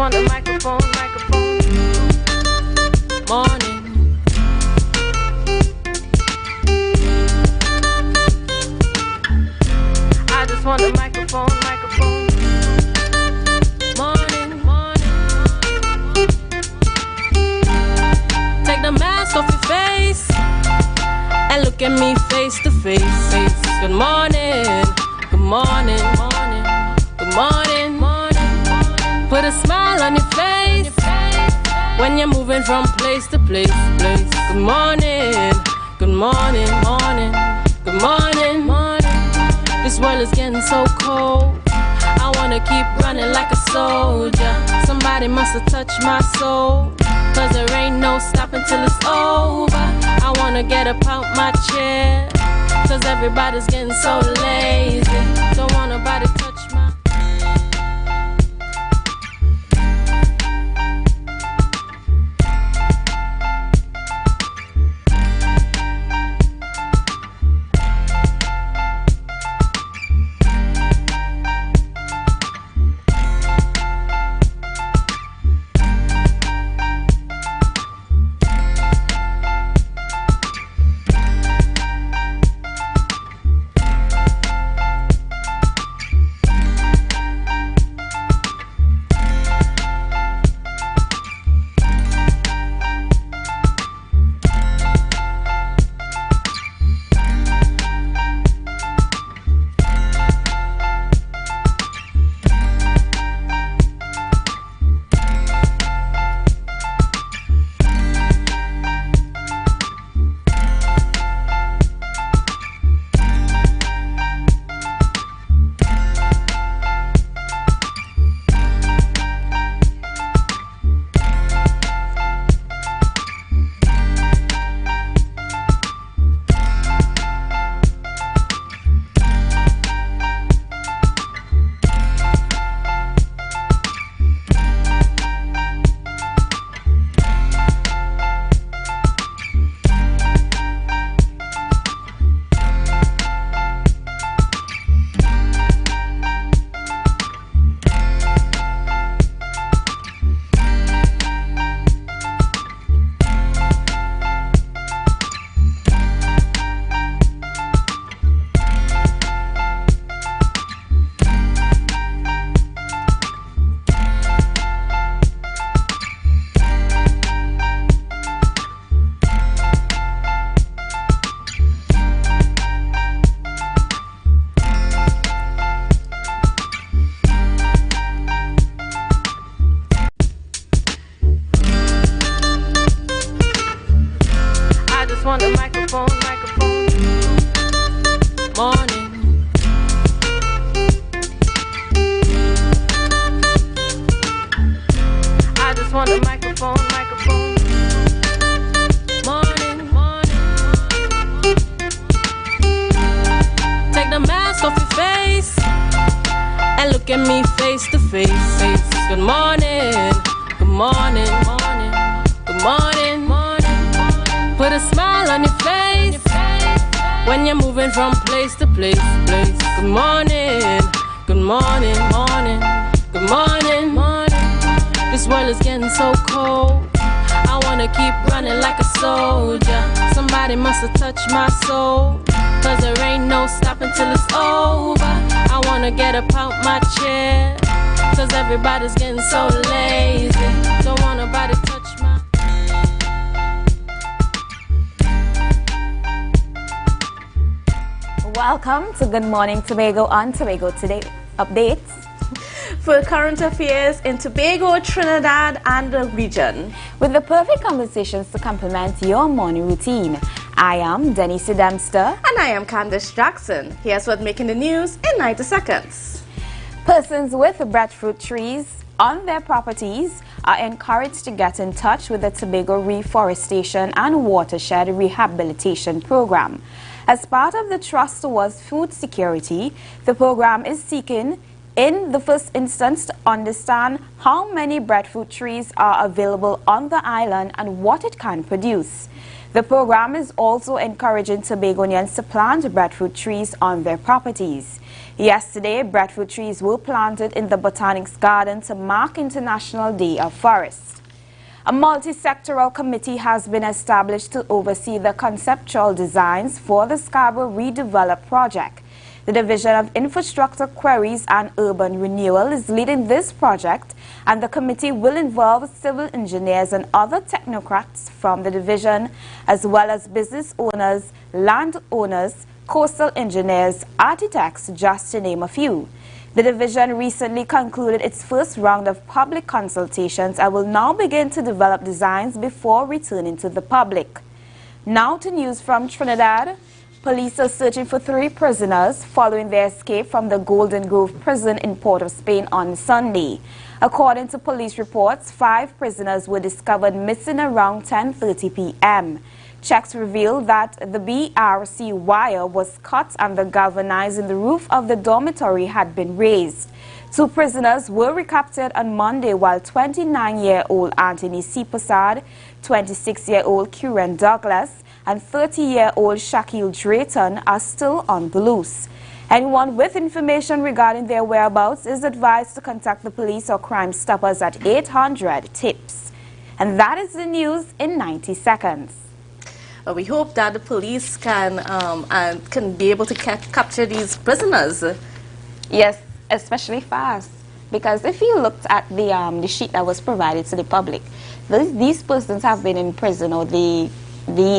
want a microphone, morning. I just want a microphone, morning. Take the mask off your face and look at me face to face. Good morning, good morning, good morning. Put a smile on your face when you're moving from place to place. Good morning, good morning, good morning. This world is getting so cold. I wanna keep running like a soldier. Somebody must have touched my soul, 'cause there ain't no stopping till it's over. I wanna get up out my chair, 'cause everybody's getting so lazy. Don't want nobody touch my... want a microphone, morning. I just want a microphone, morning. Take the mask off your face and look at me face to face. Good morning, good morning, good morning. Put a smile on your face when you're moving from place to place. Good morning, good morning, good morning. This world is getting so cold. I wanna keep running like a soldier. Somebody must have touched my soul, 'cause there ain't no stopping till it's over. I wanna get up out my chair, 'cause everybody's getting so lazy. Don't want nobody touch my... Welcome to Good Morning Tobago on Tobago Today Updates. For current affairs in Tobago, Trinidad and the region. With the perfect conversations to complement your morning routine. I am Denise Dempster. And I am Candice Jackson. Here's what's making the news in 90 seconds. Persons with breadfruit trees on their properties are encouraged to get in touch with the Tobago Reforestation and Watershed Rehabilitation Program. As part of the Trust Towards Food Security, the program is seeking, in the first instance, to understand how many breadfruit trees are available on the island and what it can produce. The program is also encouraging Tobagonians to plant breadfruit trees on their properties. Yesterday, breadfruit trees were planted in the Botanics Garden to mark International Day of Forests. A multi-sectoral committee has been established to oversee the conceptual designs for the Scarborough Redevelop project. The Division of Infrastructure Queries and Urban Renewal is leading this project, and the committee will involve civil engineers and other technocrats from the division, as well as business owners, landowners, coastal engineers, architects, just to name a few. The division recently concluded its first round of public consultations and will now begin to develop designs before returning to the public. Now to news from Trinidad. Police are searching for 3 prisoners following their escape from the Golden Grove prison in Port of Spain on Sunday. According to police reports, 5 prisoners were discovered missing around 10:30 p.m. Checks revealed that the BRC wire was cut and the galvanizing in the roof of the dormitory had been raised. 2 prisoners were recaptured on Monday, while 29-year-old Anthony C. Passad, 26-year-old Kieran Douglas, and 30-year-old Shaquille Drayton are still on the loose. Anyone with information regarding their whereabouts is advised to contact the police or Crime Stoppers at 800-TIPS. And that is the news in 90 seconds. Well, we hope that the police can be able to capture these prisoners. Yes, especially fast. Because if you looked at the sheet that was provided to the public, these persons have been in prison, or the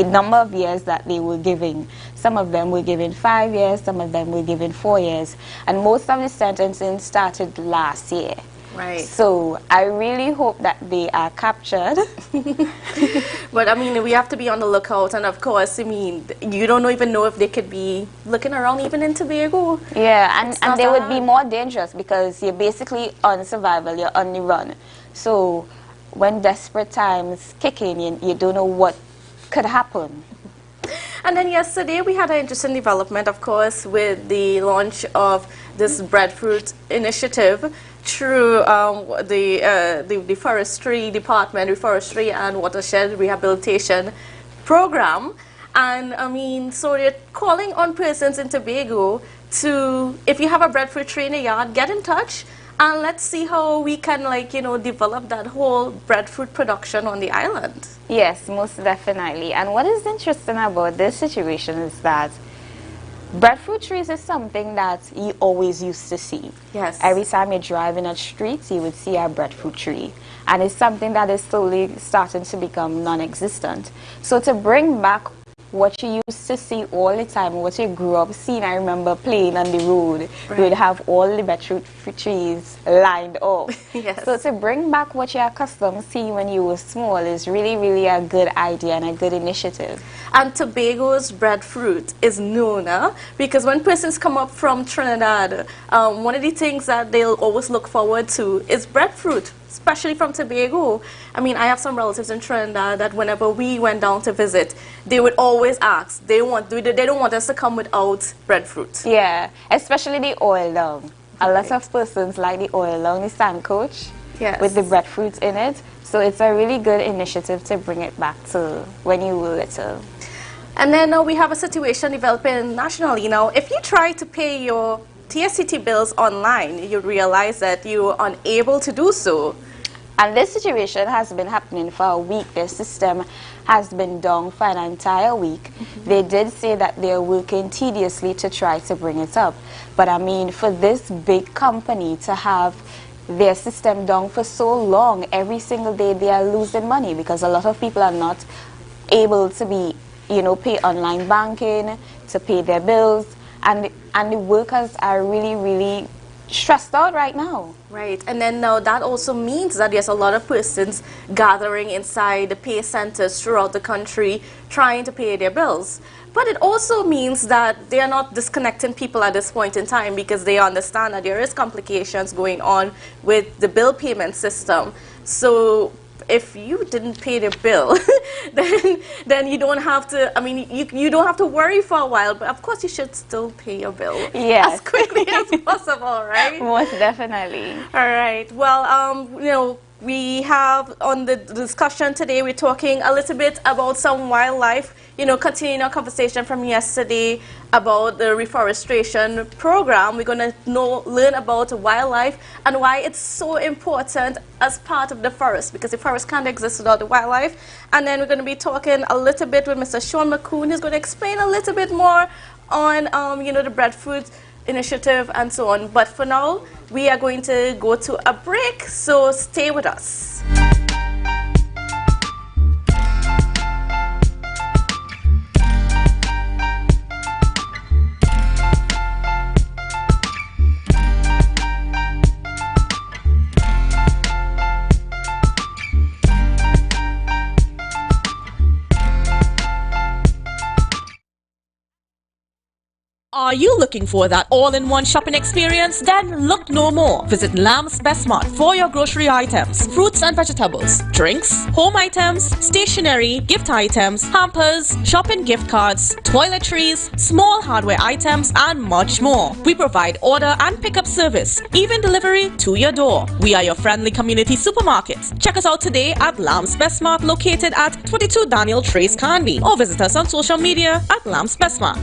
number of years that they were giving. Some of them were given 5 years, some of them were given 4 years. And most of the sentencing started last year. Right. So I really hope that they are captured. But I mean, we have to be on the lookout. And of course, I mean, you don't even know if they could be looking around even in Tobago. Yeah, and they would be more dangerous because you're basically on survival, you're on the run. So when desperate times kick in, you don't know what could happen. And then yesterday we had an interesting development, of course, with the launch of this breadfruit initiative through the Forestry Department, the Forestry and Watershed Rehabilitation Program. And I mean, so they're calling on persons in Tobago to, if you have a breadfruit tree in your yard, get in touch. And let's see how we can, like, you know, develop that whole breadfruit production on the island. Yes, most definitely. And what is interesting about this situation is that breadfruit trees is something that you always used to see. Yes. Every time you're driving on streets, you would see a breadfruit tree. And it's something that is slowly starting to become non-existent. So to bring back what you used to see all the time, what you grew up seeing, I remember playing on the road. Right. You would have all the breadfruit trees lined up. Yes. So to bring back what you're accustomed to seeing when you were small is really, really a good idea and a good initiative. And Tobago's breadfruit is known because when persons come up from Trinidad, one of the things that they'll always look forward to is breadfruit, especially from Tobago. I mean, I have some relatives in Trinidad that whenever we went down to visit, they would always ask. They don't want us to come without breadfruit. Yeah, especially the oil long. A lot of persons like the oil long, the sand coach, yes, with the breadfruit in it. So it's a really good initiative to bring it back to when you were little. And then we have a situation developing nationally. Now, if you try to pay your TSCT bills online, you realize that you are unable to do so. And this situation has been happening for a week. The system has been down for an entire week. Mm-hmm. They did say that they're working tediously to try to bring it up. But I mean, for this big company to have their system down for so long, every single day they are losing money because a lot of people are not able to be, you know, pay online banking, to pay their bills. And the workers are really, really stressed out right now. Right, and then now that also means that there's a lot of persons gathering inside the pay centers throughout the country trying to pay their bills. But it also means that they are not disconnecting people at this point in time because they understand that there is complications going on with the bill payment system. So if you didn't pay the bill, then you don't have to, I mean, you don't have to worry for a while, but of course you should still pay your bill yes, as quickly as possible, right? Most definitely. All right. Well, you know, We have on the discussion today, we're talking a little bit about some wildlife, you know, continuing our conversation from yesterday about the reforestation program. We're going to learn about wildlife and why it's so important as part of the forest, because the forest can't exist without the wildlife. And then we're going to be talking a little bit with Mr. Sean McCoon, who's going to explain a little bit more on, you know, the breadfruit initiative and so on. But for now, we are going to go to a break, so stay with us. Are you looking for that all-in-one shopping experience? Then look no more. Visit Lamb's Best Mart for your grocery items, fruits and vegetables, drinks, home items, stationery, gift items, hampers, shopping gift cards, toiletries, small hardware items, and much more. We provide order and pickup service, even delivery to your door. We are your friendly community supermarket. Check us out today at Lamb's Best Mart, located at 22 Daniel Trace, Canby, or visit us on social media at Lamb's Best Mart.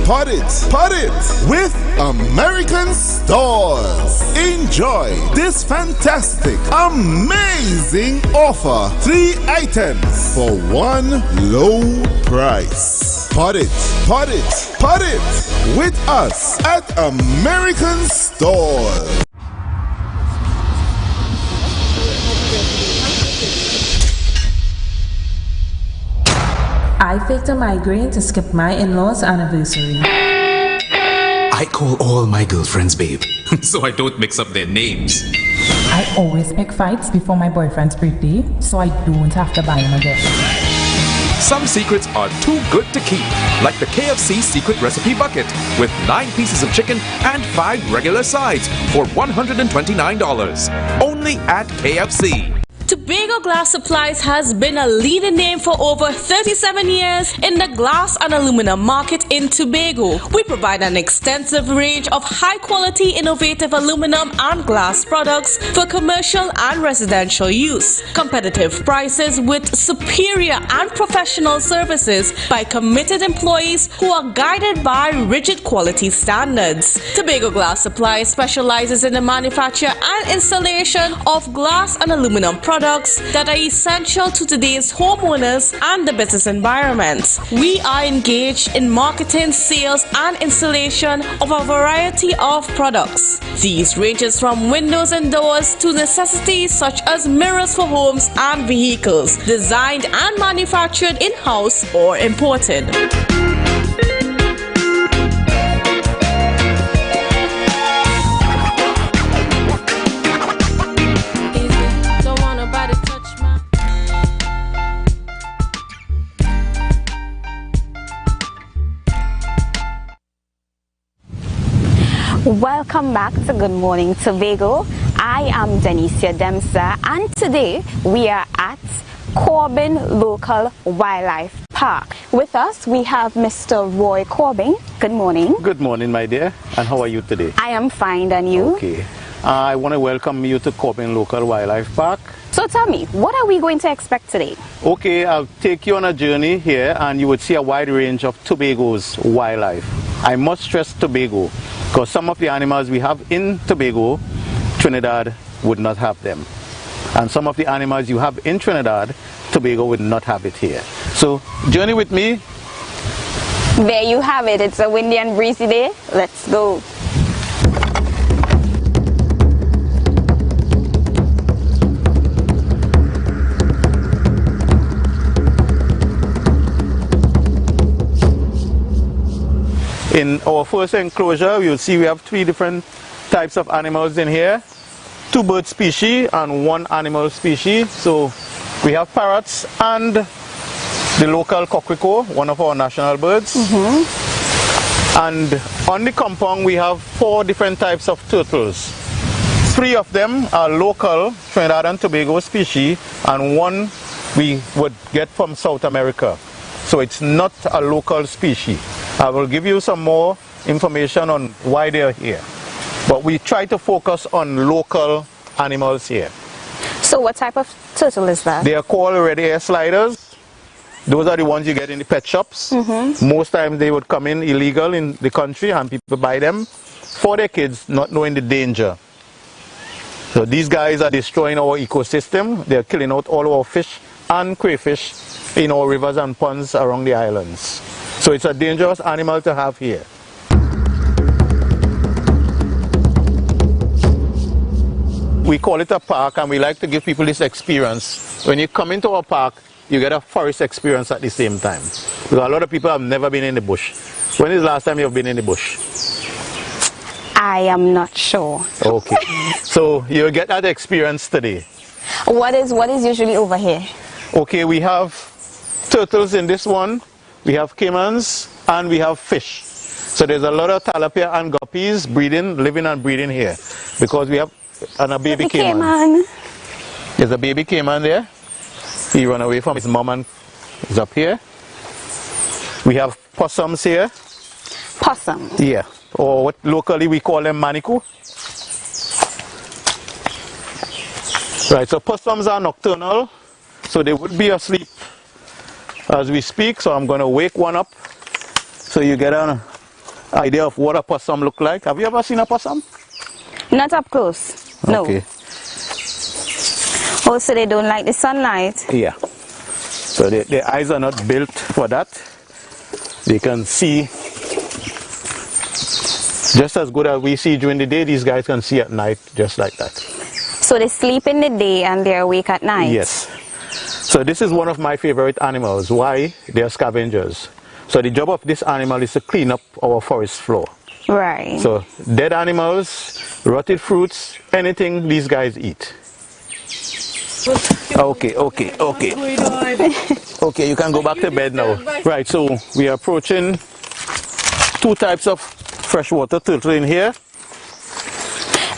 Pot it with American Stores. Enjoy this fantastic, amazing offer. 3 items for one low price. Pot it with us at American Stores. I faked a migraine to skip my in-laws' anniversary. I call all my girlfriends babe, so I don't mix up their names. I always pick fights before my boyfriend's birthday, so I don't have to buy him a gift. Some secrets are too good to keep, like the KFC Secret Recipe Bucket, with 9 pieces of chicken and 5 regular sides for $129. Only at KFC. Tobago Glass Supplies has been a leading name for over 37 years in the glass and aluminum market in Tobago. We provide an extensive range of high-quality, innovative aluminum and glass products for commercial and residential use. Competitive prices with superior and professional services by committed employees who are guided by rigid quality standards. Tobago Glass Supplies specializes in the manufacture and installation of glass and aluminum products that are essential to today's homeowners and the business environment. We are engaged in marketing, sales, and installation of a variety of products. These ranges from windows and doors to necessities such as mirrors for homes and vehicles, designed and manufactured in-house or imported. Welcome back to Good Morning Tobago. I am Denicia Demsa, and today we are at Corbin Local Wildlife Park. With us we have Mr. Roy Corbin. Good morning. Good morning, my dear. And how are you today? I am fine, and you? Okay. I want to welcome you to Corbin Local Wildlife Park. So tell me, what are we going to expect today? Okay, I'll take you on a journey here, and you would see a wide range of Tobago's wildlife. I must stress Tobago, because some of the animals we have in Tobago, Trinidad would not have them. And some of the animals you have in Trinidad, Tobago would not have it here. So, journey with me. There you have it. It's a windy and breezy day. Let's go. In our first enclosure, you'll see we have 3 different types of animals in here. 2 bird species and 1 animal species. So we have parrots and the local coquelicot, one of our national birds. And on the compound we have 4 different types of turtles. 3 of them are local Trinidad and Tobago species, and 1 we would get from South America. So it's not a local species. I will give you some more information on why they are here. But we try to focus on local animals here. So what type of turtle is that? They are called red air sliders. Those are the ones you get in the pet shops. Most times they would come in illegal in the country and people buy them for their kids, not knowing the danger. So these guys are destroying our ecosystem. They're killing out all our fish and crayfish in our rivers and ponds around the islands. So it's a dangerous animal to have here. We call it a park, and we like to give people this experience. When you come into our park, you get a forest experience at the same time. Because a lot of people have never been in the bush. When is the last time you've been in the bush? I am not sure. Okay. So you'll get that experience today. What is usually over here? Okay, we have turtles in this one, we have caimans, and we have fish. So there's a lot of tilapia and guppies living and breeding here. Because we have a baby caiman. There's a baby caiman there. He ran away from his mom and is up here. We have possums here. Possums? Yeah. Or what locally we call them manikou. Right, so possums are nocturnal, so they would be asleep as we speak. So I'm going to wake one up so you get an idea of what a possum look like. Have you ever seen a possum? Not up close, no. Okay. Oh, so they don't like the sunlight? Yeah. So their eyes are not built for that. They can see just as good as we see during the day. These guys can see at night just like that. So they sleep in the day and they're awake at night? Yes. So this is one of my favorite animals. Why? They are scavengers. So the job of this animal is to clean up our forest floor. Right. So dead animals, rotted fruits, anything these guys eat. Okay. Okay, you can go back to bed now. Right, so we are approaching two types of freshwater turtle in here.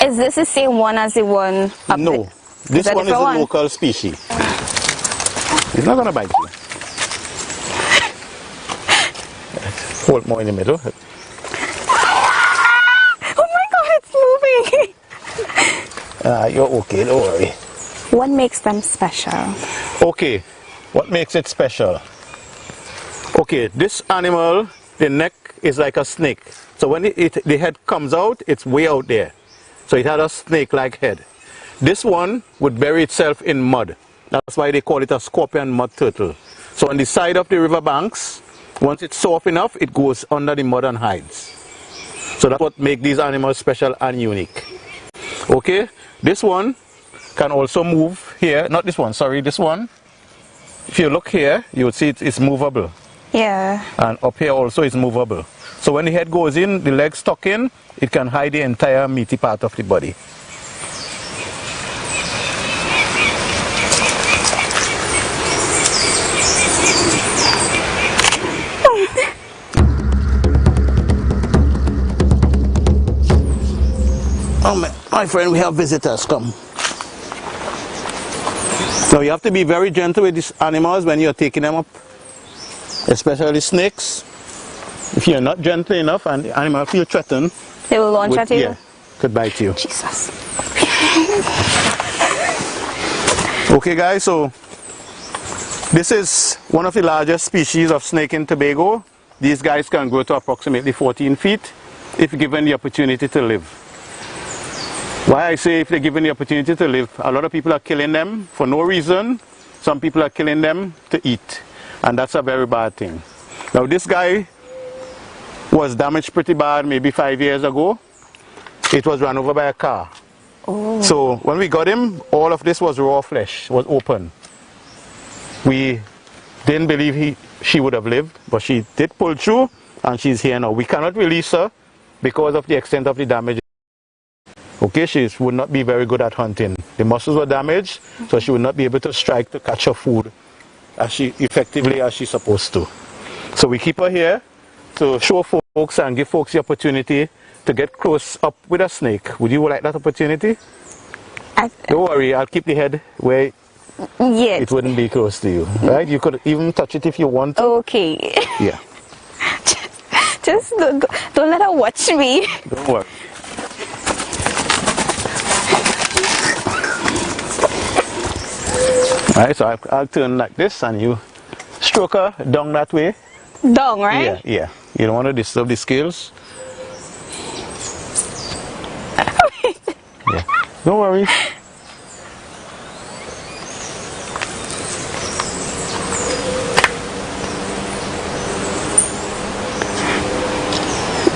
Is this the same one as the one up No, there? this one is a local species. It's not going to bite you. Hold more in the middle. Oh my God, it's moving! You're okay, don't worry. What makes them special? Okay, what makes it special? Okay, this animal, the neck is like a snake. So when the head comes out, it's way out there. So it had a snake-like head. This one would bury itself in mud. That's why they call it a scorpion mud turtle. So on the side of the river banks, once it's soft enough, it goes under the mud and hides. So that's what makes these animals special and unique. Okay, this one can also move here. Not this one, sorry, this one. If you look here, you will see it's movable. Yeah. And up here also it's movable. So when the head goes in, the legs tuck in, it can hide the entire meaty part of the body. Oh, my friend, we have visitors, come. So you have to be very gentle with these animals when you're taking them up, especially snakes. If you're not gentle enough and the animal feels threatened, they will launch at you? Yeah, could bite you. Jesus. Okay guys, so this is one of the largest species of snake in Tobago. These guys can grow to approximately 14 feet if given the opportunity to live. Why I say if they're given the opportunity to live, a lot of people are killing them for no reason. Some people are killing them to eat, and that's a very bad thing. Now this guy was damaged pretty bad maybe 5 years ago. It was run over by a car. Oh. So when we got him, all of this was raw flesh, was open. We didn't believe she would have lived, but she did pull through and she's here now. We cannot release her because of the extent of the damage. Okay, she would not be very good at hunting. The muscles were damaged, so she would not be able to strike to catch her food as effectively as she's supposed to. So we keep her here to show folks and give folks the opportunity to get close up with a snake. Would you like that opportunity? Don't worry, I'll keep the head where Yes. it wouldn't be close to you, right? You could even touch it if you want to. Okay. Yeah. Just don't let her watch me. Don't worry. Alright, so I'll turn like this and you stroke her down that way. Down, right? Yeah, yeah. You don't want to disturb the scales. Yeah. Don't worry.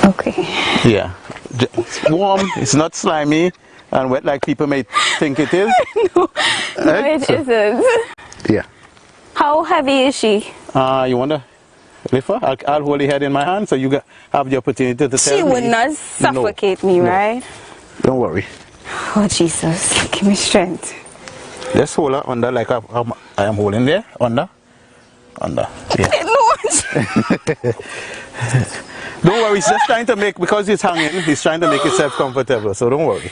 Okay. Yeah. It's warm, it's not slimy and wet like people may think it is. No, Right? it isn't. Yeah. How heavy is she? You want to lift her? I'll hold the head in my hand so you have the opportunity to tell She me. would not suffocate me, no. right? Don't worry. Oh, Jesus. Give me strength. Just hold her under like I am holding there. Under. Yeah. Don't worry, he's just trying to make, because he's hanging, he's trying to make himself comfortable, so don't worry.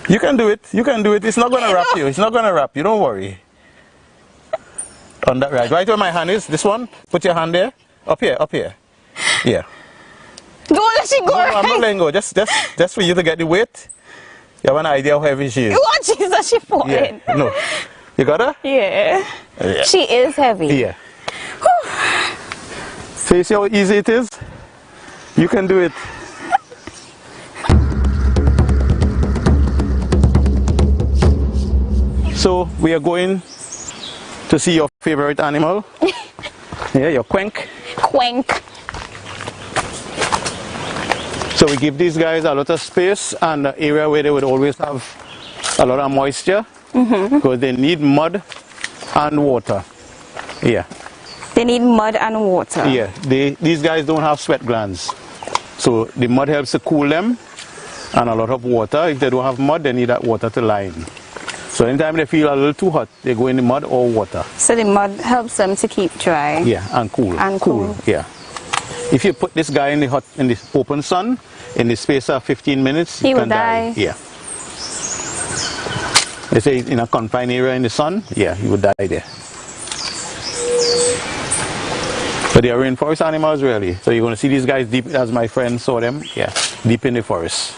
You can do it, it's not going to wrap you, don't worry. On that, right where my hand is, this one, put your hand there, up here, yeah. Don't let she go. No, I'm not letting go, just for you to get the weight. You have an idea how heavy she is. Oh, Jesus, she falling. Yeah, no. You got her? Yeah. Yeah. She is heavy. Yeah. So you see how easy it is? You can do it. So we are going to see your favorite animal. Yeah, your quenk. Quenk. So we give these guys a lot of space and an area where they would always have a lot of moisture, because they need mud and water. Yeah. They need mud and water. Yeah, these guys don't have sweat glands. So the mud helps to cool them, and a lot of water. If they don't have mud, they need that water to line. So anytime they feel a little too hot, they go in the mud or water. So the mud helps them to keep dry. Yeah, and cool. And cool. Yeah. If you put this guy in the open sun, in the space of 15 minutes, He he will can die. die. Yeah. They say in a confined area in the sun, yeah, he would die there. But they are rainforest animals, really. So you're going to see these guys deep, as my friend saw them, yeah, deep in the forest.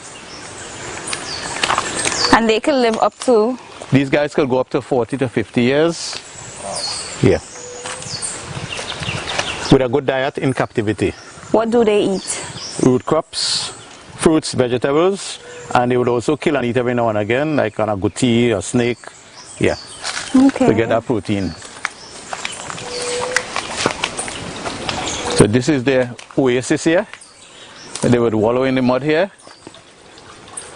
And they can live up to? These guys could go up to 40 to 50 years. Yeah. With a good diet in captivity. What do they eat? Root crops, fruits, vegetables, and they would also kill and eat every now and again, like on a agouti or snake. Yeah. Okay. To get that protein. So this is their oasis here. They would wallow in the mud here,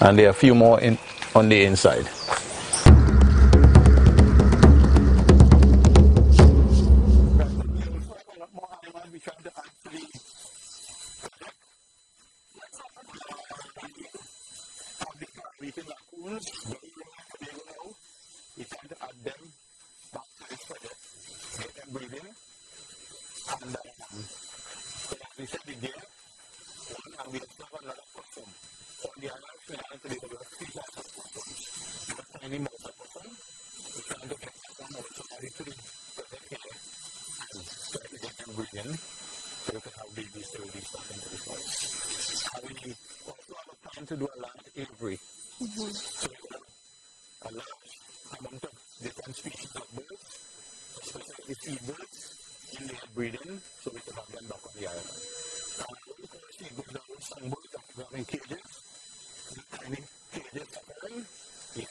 and there are a few more on the inside. To do a large aviary. So a large amount of different species of birds, especially seabirds, in their breeding, so we can have them back on the island. Seabirds are songbirds that we have in cages, tiny cages appearing. Yeah.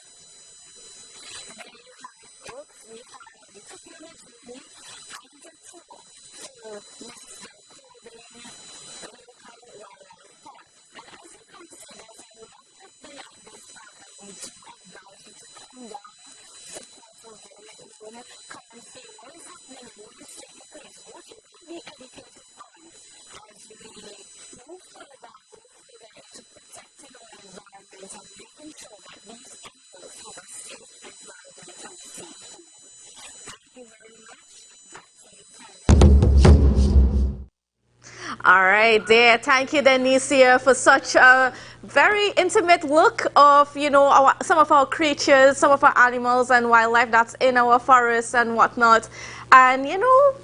All right, there. Thank you, Denicia, for such a very intimate look of, you know, some of our creatures, some of our animals and wildlife that's in our forests and whatnot. And, you know,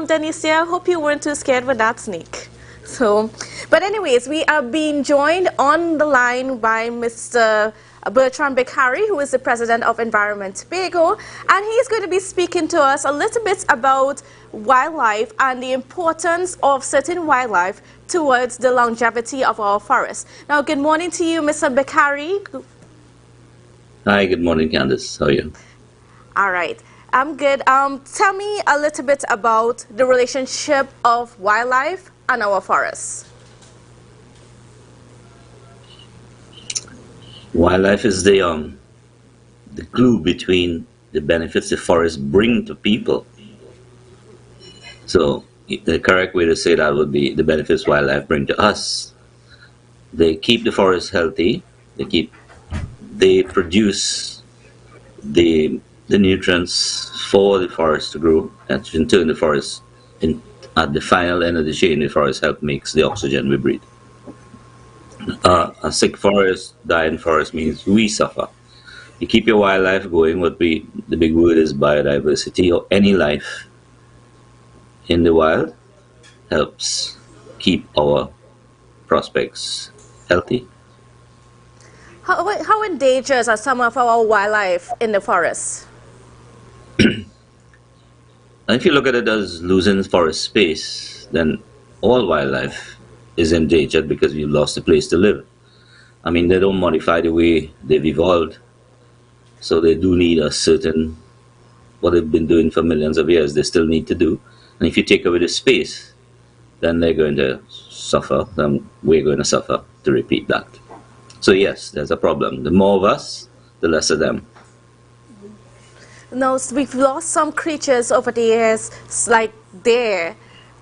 Denicia, I hope you weren't too scared with that snake. So, but anyways, we are being joined on the line by Mr. Bertrand Beccari, who is the president of Environment Tobago, and he's going to be speaking to us a little bit about wildlife and the importance of certain wildlife towards the longevity of our forests. Now, good morning to you, Mr. Beccari. Hi, good morning, Candice. How are you? All right, I'm good. Tell me a little bit about the relationship of wildlife and our forests. Wildlife is the glue between the benefits the forests bring to people. So the correct way to say that would be the benefits wildlife bring to us. They keep the forest healthy. They produce the nutrients for the forest to grow, and in turn the forest, at the final end of the chain, the forest help makes the oxygen we breathe. A sick forest, dying forest means we suffer. You keep your wildlife going, the big word is biodiversity, or any life in the wild helps keep our prospects healthy. How endangered are some of our wildlife in the forests? If you look at it as losing forest space, then all wildlife is endangered because we've lost a place to live. I mean, they don't modify the way they've evolved, so they do need a certain, what they've been doing for millions of years, they still need to do. And if you take away the space, then they're going to suffer, then we're going to suffer to repeat that. So yes, there's a problem. The more of us, the less of them. No, we've lost some creatures over the years, like deer.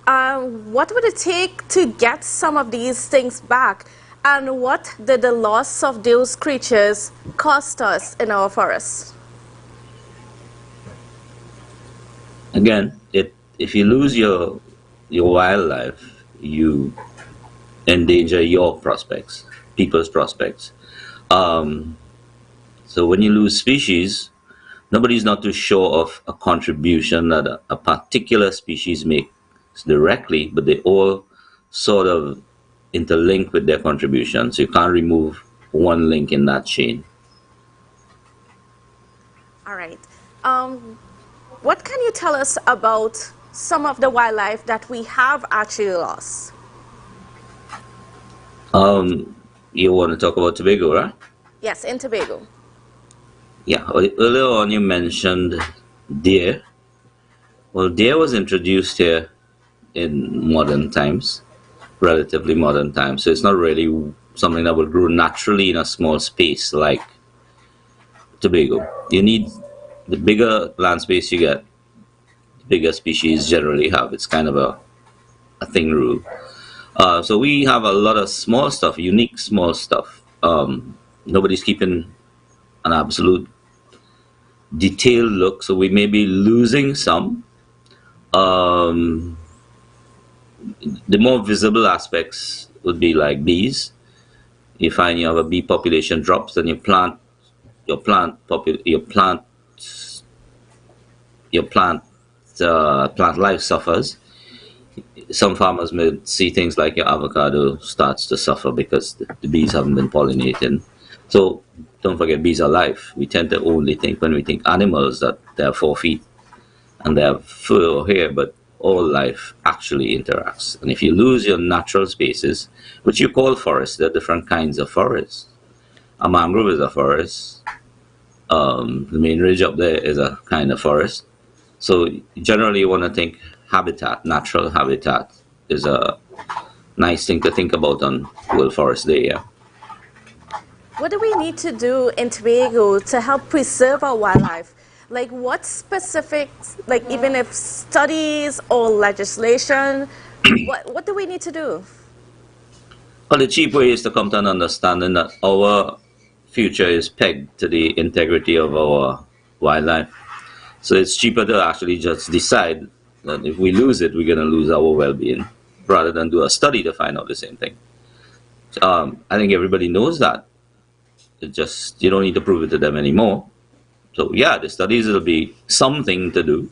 What would it take to get some of these things back? And what did the loss of those creatures cost us in our forests? Again, if you lose your wildlife, you endanger your prospects, people's prospects. So when you lose species, nobody's not too sure of a contribution that a particular species makes directly, but they all sort of interlink with their contribution. So you can't remove one link in that chain. All right. What can you tell us about some of the wildlife that we have actually lost? You want to talk about Tobago, right? Yes, in Tobago. Yeah, earlier on you mentioned deer. Well, deer was introduced here in modern times, relatively modern times. So it's not really something that would grow naturally in a small space like Tobago. You need the bigger land space you get, the bigger species generally have. It's kind of a thing rule. So we have a lot of small stuff, unique small stuff. Nobody's keeping an absolute detailed look, so we may be losing some. The more visible aspects would be like bees. You find you have a bee population drops, then your plant life suffers. Some farmers may see things like your avocado starts to suffer because the bees haven't been pollinating. So don't forget, bees are life. We tend to only think, when we think animals, that they have 4 feet and they have fur or hair, but all life actually interacts. And if you lose your natural spaces, which you call forests, there are different kinds of forests. A mangrove is a forest. The main ridge up there is a kind of forest. So generally you want to think habitat, natural habitat is a nice thing to think about on World Forest Day, yeah. What do we need to do in Tobago to help preserve our wildlife? Like what specifics, like even if studies or legislation, what do we need to do? Well, the cheap way is to come to an understanding that our future is pegged to the integrity of our wildlife. So it's cheaper to actually just decide that if we lose it, we're going to lose our well-being, rather than do a study to find out the same thing. I think everybody knows that. It just, you don't need to prove it to them anymore. So yeah, the studies will be something to do,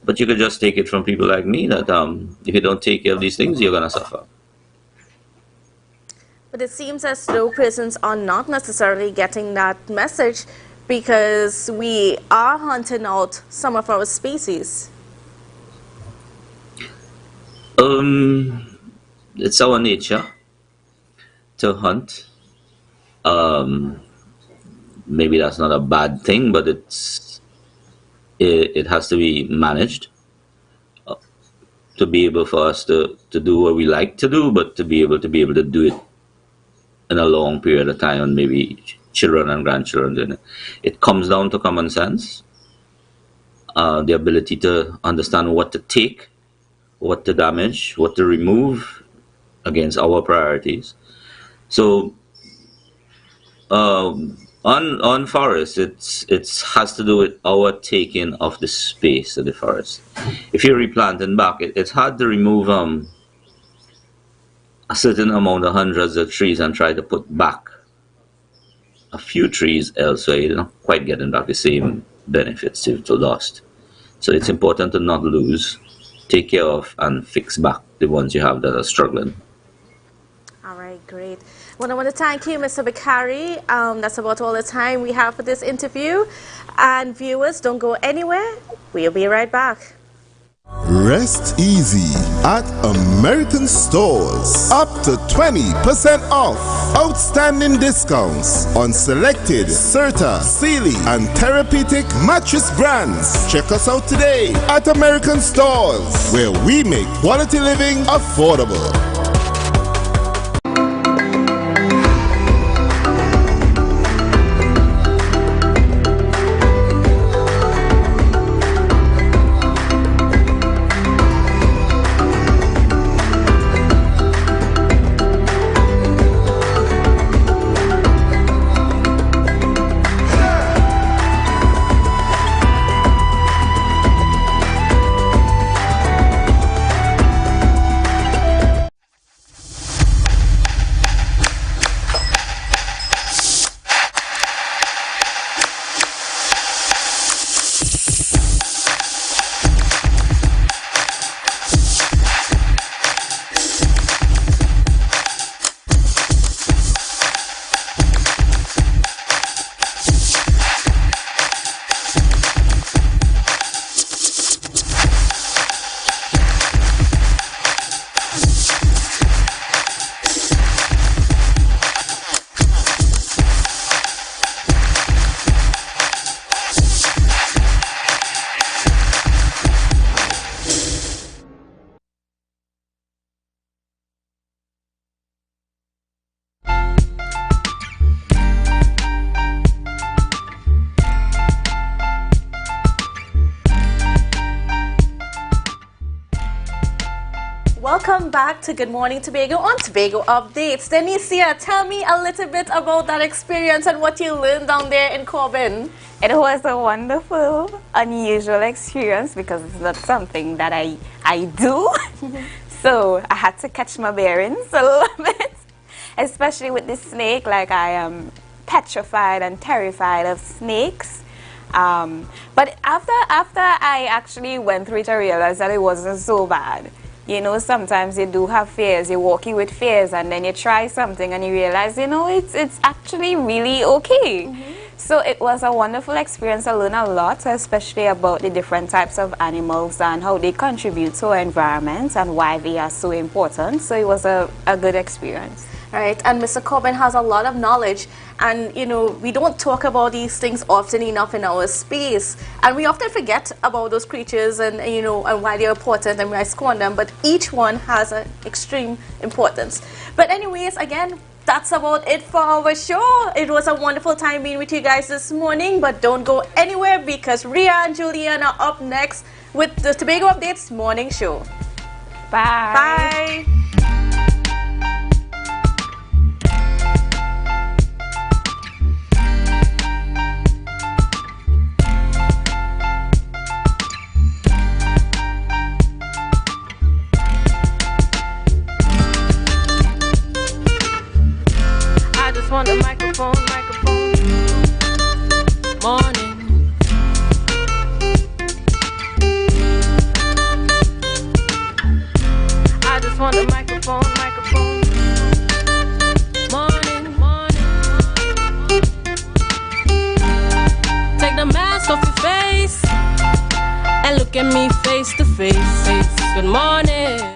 but you could just take it from people like me that if you don't take care of these things, you're gonna suffer. But it seems as though persons are not necessarily getting that message because we are hunting out some of our species. It's our nature to hunt. Maybe that's not a bad thing, but it has to be managed to be able for us to do what we like to do, but to be able to do it in a long period of time, and maybe children and grandchildren doing it. It comes down to common sense, the ability to understand what to take, what to damage, what to remove against our priorities. So on forests, it has to do with our taking of the space of the forest. If you're replanting back, it's hard to remove a certain amount of hundreds of trees and try to put back a few trees elsewhere. You're not quite getting back the same benefits you've lost. So it's important to not lose, take care of, and fix back the ones you have that are struggling. All right, great. Well, I want to thank you, Mr. Bakari. That's about all the time we have for this interview. And viewers, don't go anywhere. We'll be right back. Rest easy at American Stores. Up to 20% off. Outstanding discounts on selected Serta, Sealy, and Therapeutic mattress brands. Check us out today at American Stores, where we make quality living affordable. Welcome back to Good Morning Tobago on Tobago Updates. Denicia, tell me a little bit about that experience and what you learned down there in Corbin. It was a wonderful, unusual experience because it's not something that I do. So I had to catch my bearings a little bit, especially with this snake. Like, I am petrified and terrified of snakes. But after I actually went through it, I realized that it wasn't so bad. You know, sometimes you do have fears, you're walking with fears, and then you try something and you realize, you know, it's actually really okay. So it was a wonderful experience. I learned a lot, especially about the different types of animals and how they contribute to our environment and why they are so important. So it was a good experience. Right, and Mr. Corbin has a lot of knowledge, and you know, we don't talk about these things often enough in our space, and we often forget about those creatures and, you know, and why they're important, and we scorn them, but each one has an extreme importance. But anyways, again, that's about it for our show. It was a wonderful time being with you guys this morning, but don't go anywhere because Ria and Julian are up next with the Tobago Updates morning show. Bye. Bye. at me face to face. Good morning.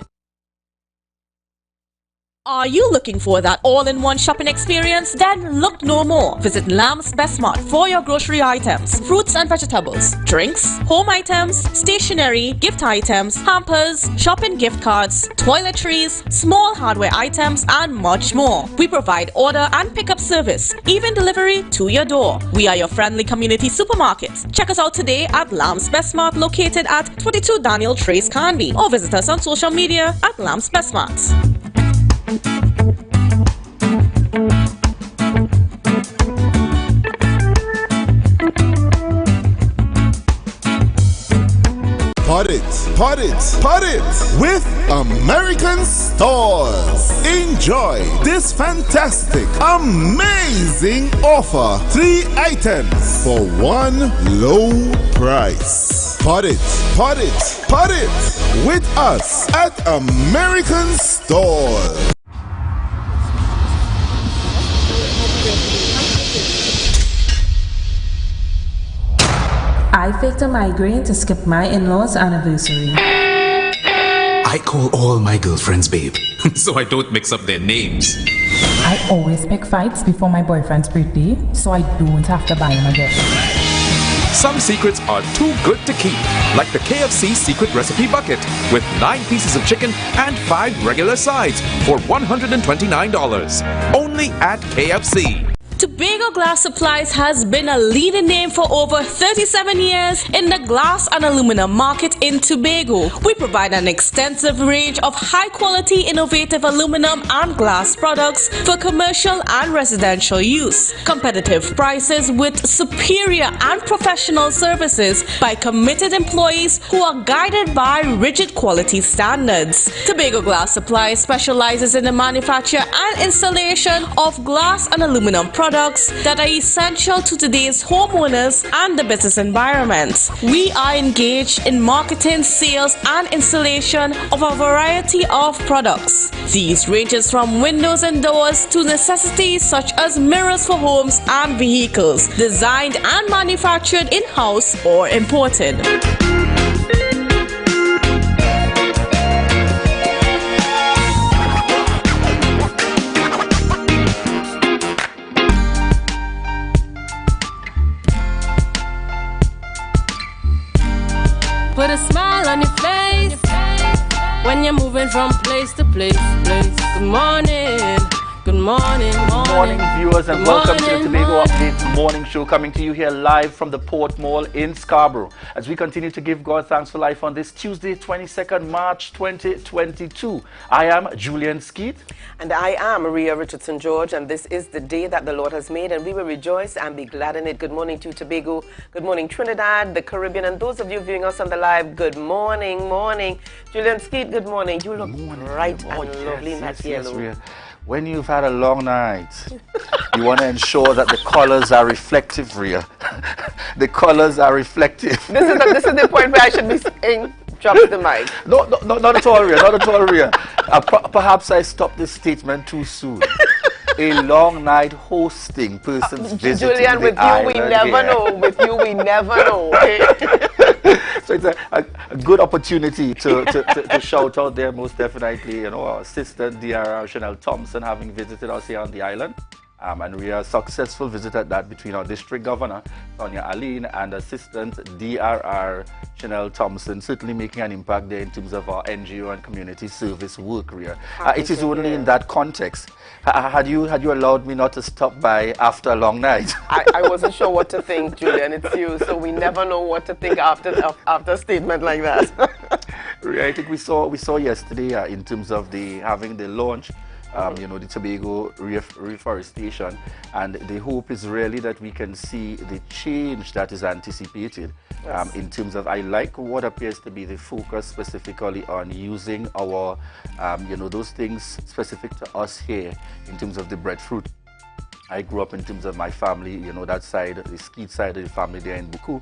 Are you looking for that all-in-one shopping experience? Then look no more. Visit Lamb's Best Mart for your grocery items, fruits and vegetables, drinks, home items, stationery, gift items, hampers, shopping gift cards, toiletries, small hardware items, and much more. We provide order and pickup service, even delivery to your door. We are your friendly community supermarket. Check us out today at Lamb's Best Mart, located at 22 Daniel Trace, Canby, or visit us on social media at Lamb's Best Mart. Pot it with American Stores. Enjoy this fantastic, amazing offer. 3 items for one low price. Pot it with us at American Stores. I faked a migraine to skip my in-laws' anniversary. I call all my girlfriends babe, so I don't mix up their names. I always pick fights before my boyfriend's birthday, so I don't have to buy him a gift. Some secrets are too good to keep, like the KFC secret recipe bucket with 9 pieces of chicken and 5 regular sides for $129. Only at KFC. Tobago Glass Supplies has been a leading name for over 37 years in the glass and aluminum market in Tobago. We provide an extensive range of high-quality, innovative aluminum and glass products for commercial and residential use. Competitive prices with superior and professional services by committed employees who are guided by rigid quality standards. Tobago Glass Supplies specializes in the manufacture and installation of glass and aluminum products that are essential to today's homeowners and the business environment. We are engaged in marketing, sales, and installation of a variety of products. These ranges from windows and doors to necessities such as mirrors for homes and vehicles, designed and manufactured in-house or imported. Put a smile on your face when you're moving from place to place. Good morning, good morning, Good morning, viewers, and welcome to the Tobago morning. Updates morning show, coming to you here live from the Port Mall in Scarborough, as we continue to give God thanks for life on this Tuesday, 22nd March 2022. I am Julian Skeet. And I am Maria Richardson George, and this is the day that the Lord has made, and we will rejoice and be glad in it. Good morning to Tobago, good morning Trinidad, the Caribbean, and those of you viewing us on the live, good morning. Julian Skeet, good morning. You look bright and lovely in that yellow. Yes, when you've had a long night, you want to ensure that the colors are reflective, Rhea. The colors are reflective. This is the point where I should be saying, drop the mic. No, not at all, Rhea. Not at all, Rhea. Perhaps I stopped this statement too soon. A long night hosting persons visiting Julian, the with you island we never here. know. With you we never know. So it's a good opportunity to shout out there, most definitely, you know, our assistant DRR Chanel Thompson having visited us here on the island. And we are a successful visit at that between our district governor, Sonia Aline, and assistant DRR Chanel Thompson, certainly making an impact there in terms of our NGO and community service work, Rhea. It is only in that context. Had you allowed me not to stop by after a long night? I wasn't sure what to think, Julian. It's you, so we never know what to think after a statement like that. Rhea, I think we saw yesterday in terms of having the launch. You know, the Tobago reforestation, and the hope is really that we can see the change that is anticipated. Yes. In terms of, I like what appears to be the focus specifically on using our, you know, those things specific to us here in terms of the breadfruit. I grew up in terms of my family, you know, that side, the Skeet side of the family there in Buku.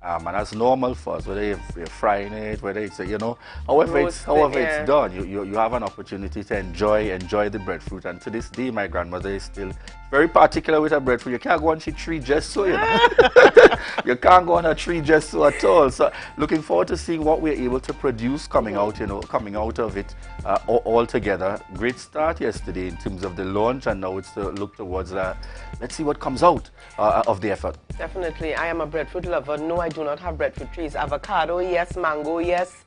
And that's normal for us, whether you're frying it, whether it's, you know, however it's done, you have an opportunity to enjoy the breadfruit. And to this day, my grandmother is still very particular with her breadfruit. You can't go on she tree just so, you know. You can't go on a tree just so at all. So looking forward to seeing what we're able to produce coming out, you know, coming out of it all together. Great start yesterday in terms of the launch, and now it's to look towards let's see what comes out of the effort. Definitely. I am a breadfruit lover. No, I do not have breadfruit trees. Avocado, yes. Mango, yes.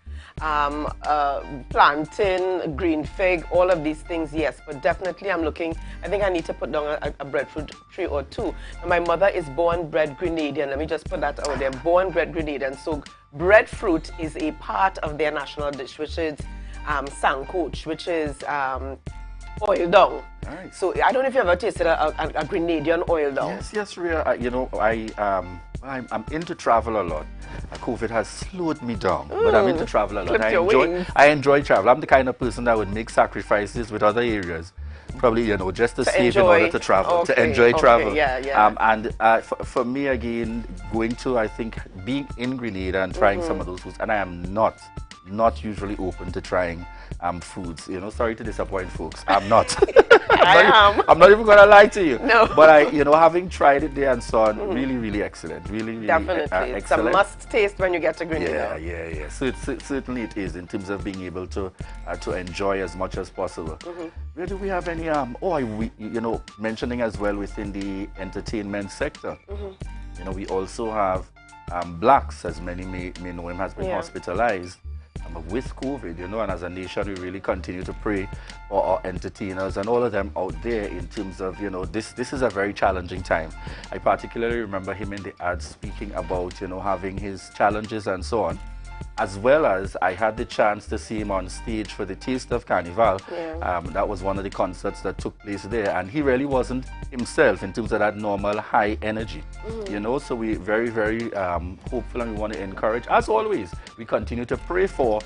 Plantain, green fig, all of these things, yes. But definitely I'm looking, I think I need to put down a breadfruit tree or two. Now, my mother is born bred Grenadian. Let me just put that out there. Born bred Grenadian. So breadfruit is a part of their national dish, which is sancoch, which is oil down. Right. So I don't know if you ever tasted a Grenadian oil down. Yes, Rhea. You know, I'm into travel a lot. COVID has slowed me down, but I'm into travel a lot. I enjoy travel. I'm the kind of person that would make sacrifices with other areas, probably, you know, just to save in order to travel, to enjoy travel. Yeah. For me, again, going to, I think, being in Grenada and trying some of those foods, and I am not usually open to trying foods. You know, sorry to disappoint folks. I'm not. I'm not even gonna lie to you. No. But having tried it there and so on, really excellent. Really definitely. It's excellent. a must taste when you get to Grenada. Yeah. So certainly it is in terms of being able to enjoy as much as possible. Where do we have any mentioning as well within the entertainment sector? You know, we also have Blacks, as many may know him, has been hospitalized with COVID, you know, and as a nation we really continue to pray for our entertainers and all of them out there in terms of, you know, this is a very challenging time. I particularly remember him in the ads speaking about, you know, having his challenges and so on, as well as I had the chance to see him on stage for the Taste of Carnival. That was one of the concerts that took place there, and he really wasn't himself in terms of that normal high energy, you know. So we very hopeful, and we want to encourage, as always, we continue to pray for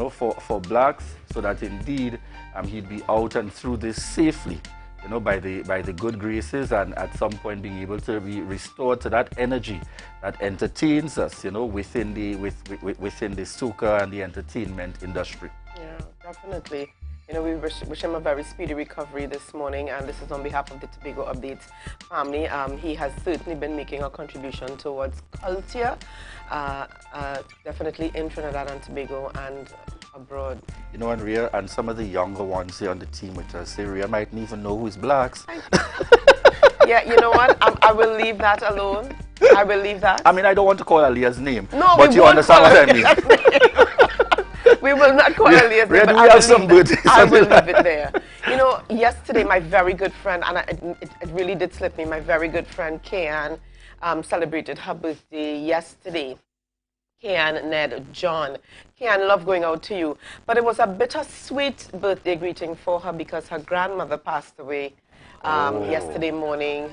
for Blacks, so that indeed he'd be out and through this safely, you know, by the good graces, and at some point being able to be restored to that energy that entertains us, you know, within the soca and the entertainment industry. Yeah, definitely. You know, we wish him a very speedy recovery this morning, and this is on behalf of the Tobago Updates family. He has certainly been making a contribution towards culture, definitely in Trinidad and Tobago and abroad. You know, and Rhea, and some of the younger ones here on the team with us, Rhea mightn't even know who's Blacks. Yeah, you know what? I will leave that alone. I will leave that. I mean, I don't want to call Aaliyah's name, no, but you understand what I mean. We will not call Aaliyah's name, but I will leave it there. You know, yesterday, my very good friend, and it really did slip me, my very good friend, Kayan, celebrated her birthday yesterday. Kayan, Ned, John. Kayan, love going out to you. But it was a bittersweet birthday greeting for her because her grandmother passed away yesterday morning.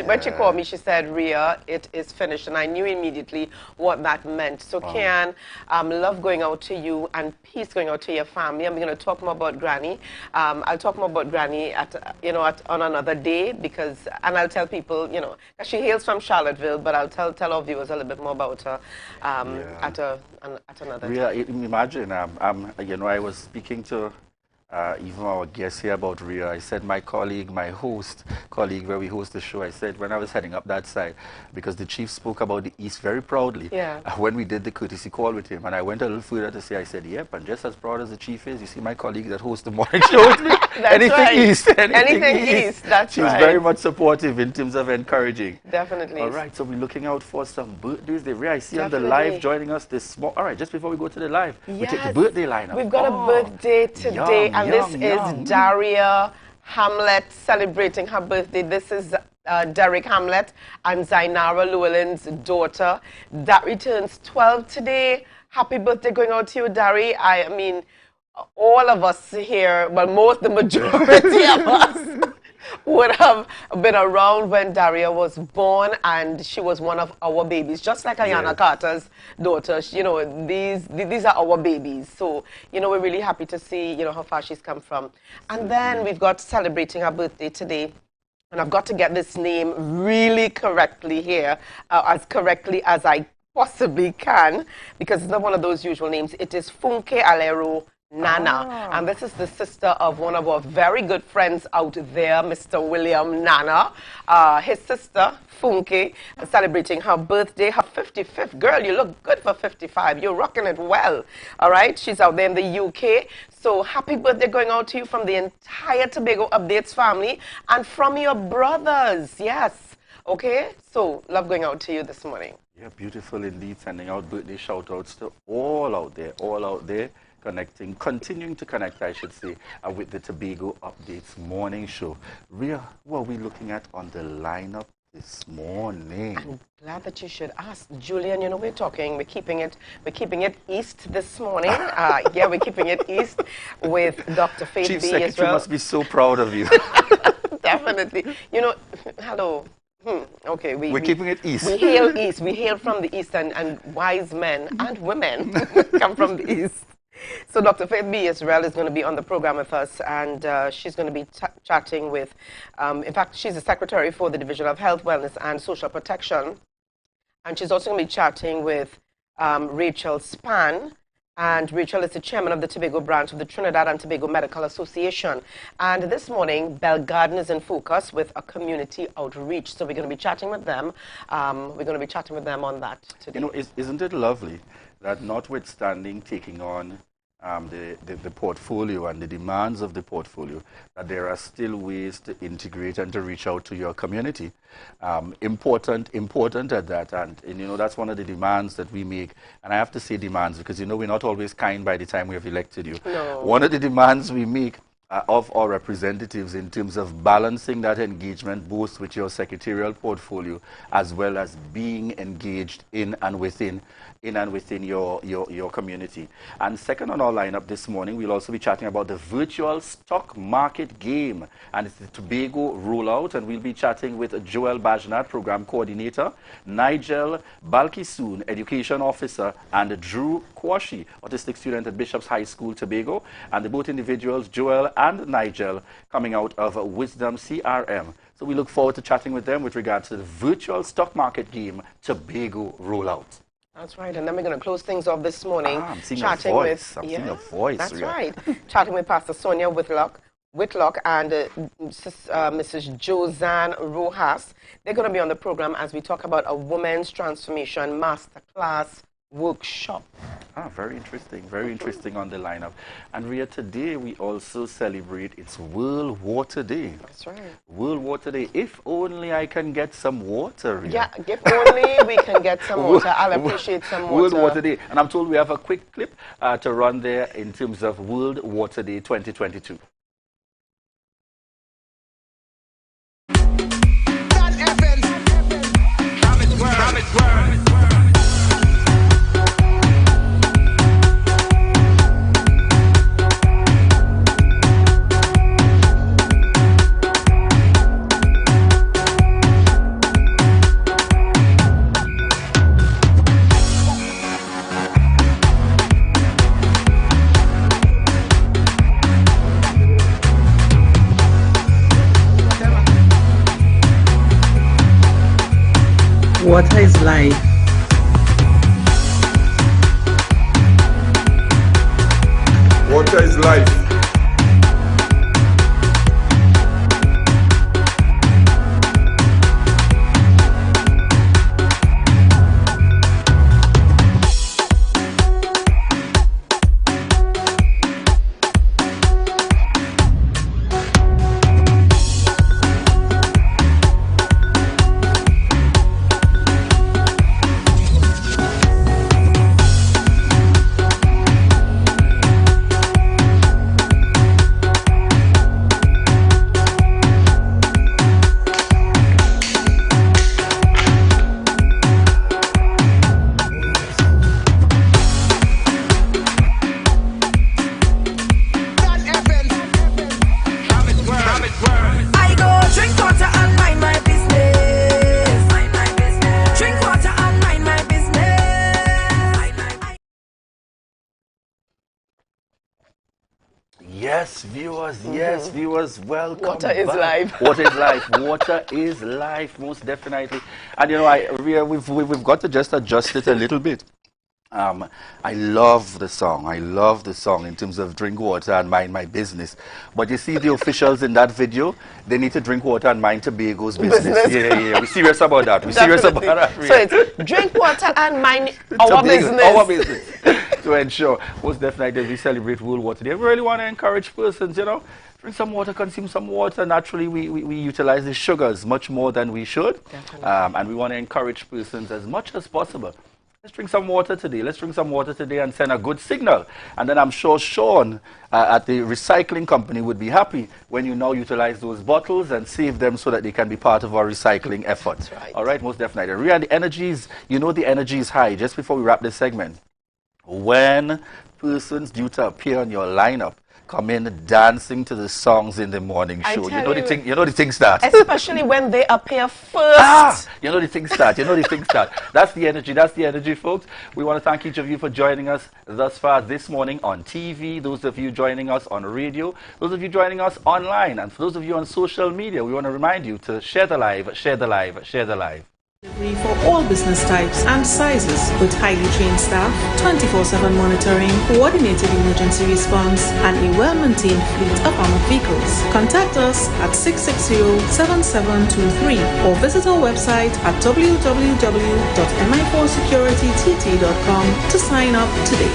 When she called me, she said, Rhea, it is finished. And I knew immediately what that meant. So, Kian, love going out to you and peace going out to your family. I'm going to talk more about Granny. I'll talk more about Granny on another day and I'll tell people, you know, she hails from Charlottesville, but I'll tell our viewers a little bit more about her at another Rhea, time. imagine, I was speaking to even our guest here about Rhea. I said my colleague where we host the show, I said when I was heading up that side, because the chief spoke about the East very proudly when we did the courtesy call with him, and I went a little further to say, I said, yep, and just as proud as the chief is, you see my colleague that hosts the morning show with me. Anything East, that's right. She's very much supportive in terms of encouraging. Definitely. All right, so we're looking out for some birthdays. Rhea, I see on the live joining us this morning. All right, just before we go to the live, we take the birthday lineup. We've got a birthday today, and this is Daria Hamlet celebrating her birthday. This is Derek Hamlet and Zainara Llewellyn's daughter. That returns 12 today. Happy birthday going out to you, Dari. I mean, all of us here, well, the majority of us would have been around when Daria was born, and she was one of our babies, just like Ayana Carter's daughter. You know, these are our babies. So, you know, we're really happy to see, you know, how far she's come from. And then we've got celebrating her birthday today. And I've got to get this name really correctly here, as correctly as I possibly can, because it's not one of those usual names. It is Funke Alero Nana. And this is the sister of one of our very good friends out there, Mr. William Nana. His sister, Funke, celebrating her birthday, her 55th. Girl, you look good for 55. You're rocking it well. All right? She's out there in the UK. So happy birthday going out to you from the entire Tobago Updates family and from your brothers. Yes. Okay? So love going out to you this morning. Yeah, beautiful indeed. Sending out birthday shout-outs to all out there. Connecting, continuing to connect, I should say, with the Tobago Updates morning show. Rhea, what are we looking at on the lineup this morning? I'm glad that you should ask, Julian. You know, we're keeping it east this morning. Yeah, we're keeping it east with Dr. Faith Chief B Secretary as well. must be so proud of you. Definitely. You know, hello. Okay, we're keeping it east. We hail east. We hail from the east, and wise men and women come from the east. So Dr. Faith B. Israel is going to be on the program with us, and she's going to be chatting with, in fact, she's the Secretary for the Division of Health, Wellness and Social Protection. And she's also going to be chatting with Rachel Span. And Rachel is the chairman of the Tobago branch of the Trinidad and Tobago Medical Association. And this morning, Bell Garden is in focus with a community outreach. So we're going to be chatting with them. We're going to be chatting with them on that today. You know, isn't it lovely that notwithstanding taking on the portfolio and the demands of the portfolio, that there are still ways to integrate and to reach out to your community. Important at that, and you know, that's one of the demands that we make. And I have to say demands because, you know, we're not always kind by the time we have elected you. No. One of the demands we make of our representatives in terms of balancing that engagement both with your secretarial portfolio as well as being engaged in and within your community. And second on our lineup this morning, we'll also be chatting about the virtual stock market game, and it's the Tobago rollout, and we'll be chatting with Joel Bajnat, program coordinator, Nigel Balkisoon, education officer, and Drew Kwashi, autistic student at Bishop's High School, Tobago, and the both individuals, Joel and Nigel, coming out of Wisdom CRM. So we look forward to chatting with them with regards to the virtual stock market game Tobago rollout. That's right, and then we're going to close things off this morning. I'm seeing chatting a voice. with, I'm seeing a voice. That's Rhea. right. Chatting with Pastor Sonia Whitlock and Mrs. Josanne Rojas. They're going to be on the program as we talk about a women's transformation masterclass workshop. Very interesting on the lineup. And Rhea, today we also celebrate it's World Water Day. That's right. World Water Day. If only I can get some water, Rhea. Yeah, if only we can get some water. I'll appreciate some water. World Water Day. And I'm told we have a quick clip to run there in terms of World Water Day 2022. Water is life. Water is life. Yes, viewers, welcome Water is life. Water is life. Water is life, most definitely. And you know, we've got to just adjust it a little bit. I love the song. I love the song in terms of drink water and mind my business. But you see the officials in that video, they need to drink water and mind Tobago's business. Yeah. We're serious about that. We're serious about that. So it's drink water and mind our business. Our business. To ensure, most definitely, we celebrate World Water Day. We really want to encourage persons, you know, drink some water, consume some water. Naturally, we utilize the sugars much more than we should. And we want to encourage persons as much as possible. Let's drink some water today. Let's drink some water today and send a good signal. And then I'm sure Sean at the recycling company would be happy when you now utilize those bottles and save them so that they can be part of our recycling effort. Right. All right, most definitely. Ria, the energies, you know the energy is high. Just before we wrap this segment, when persons due to appear on your lineup come in dancing to the songs in the morning show. You know the thing start. Especially when they appear first. You know the thing start. That's the energy, folks. We want to thank each of you for joining us thus far this morning on TV, those of you joining us on radio, those of you joining us online, and for those of you on social media, we want to remind you to share the live, share the live, share the live. For all business types and sizes with highly trained staff, 24/7 monitoring, coordinated emergency response, and a well-maintained fleet of armored vehicles. Contact us at 660-7723 or visit our website at www.mi4securitytt.com to sign up today.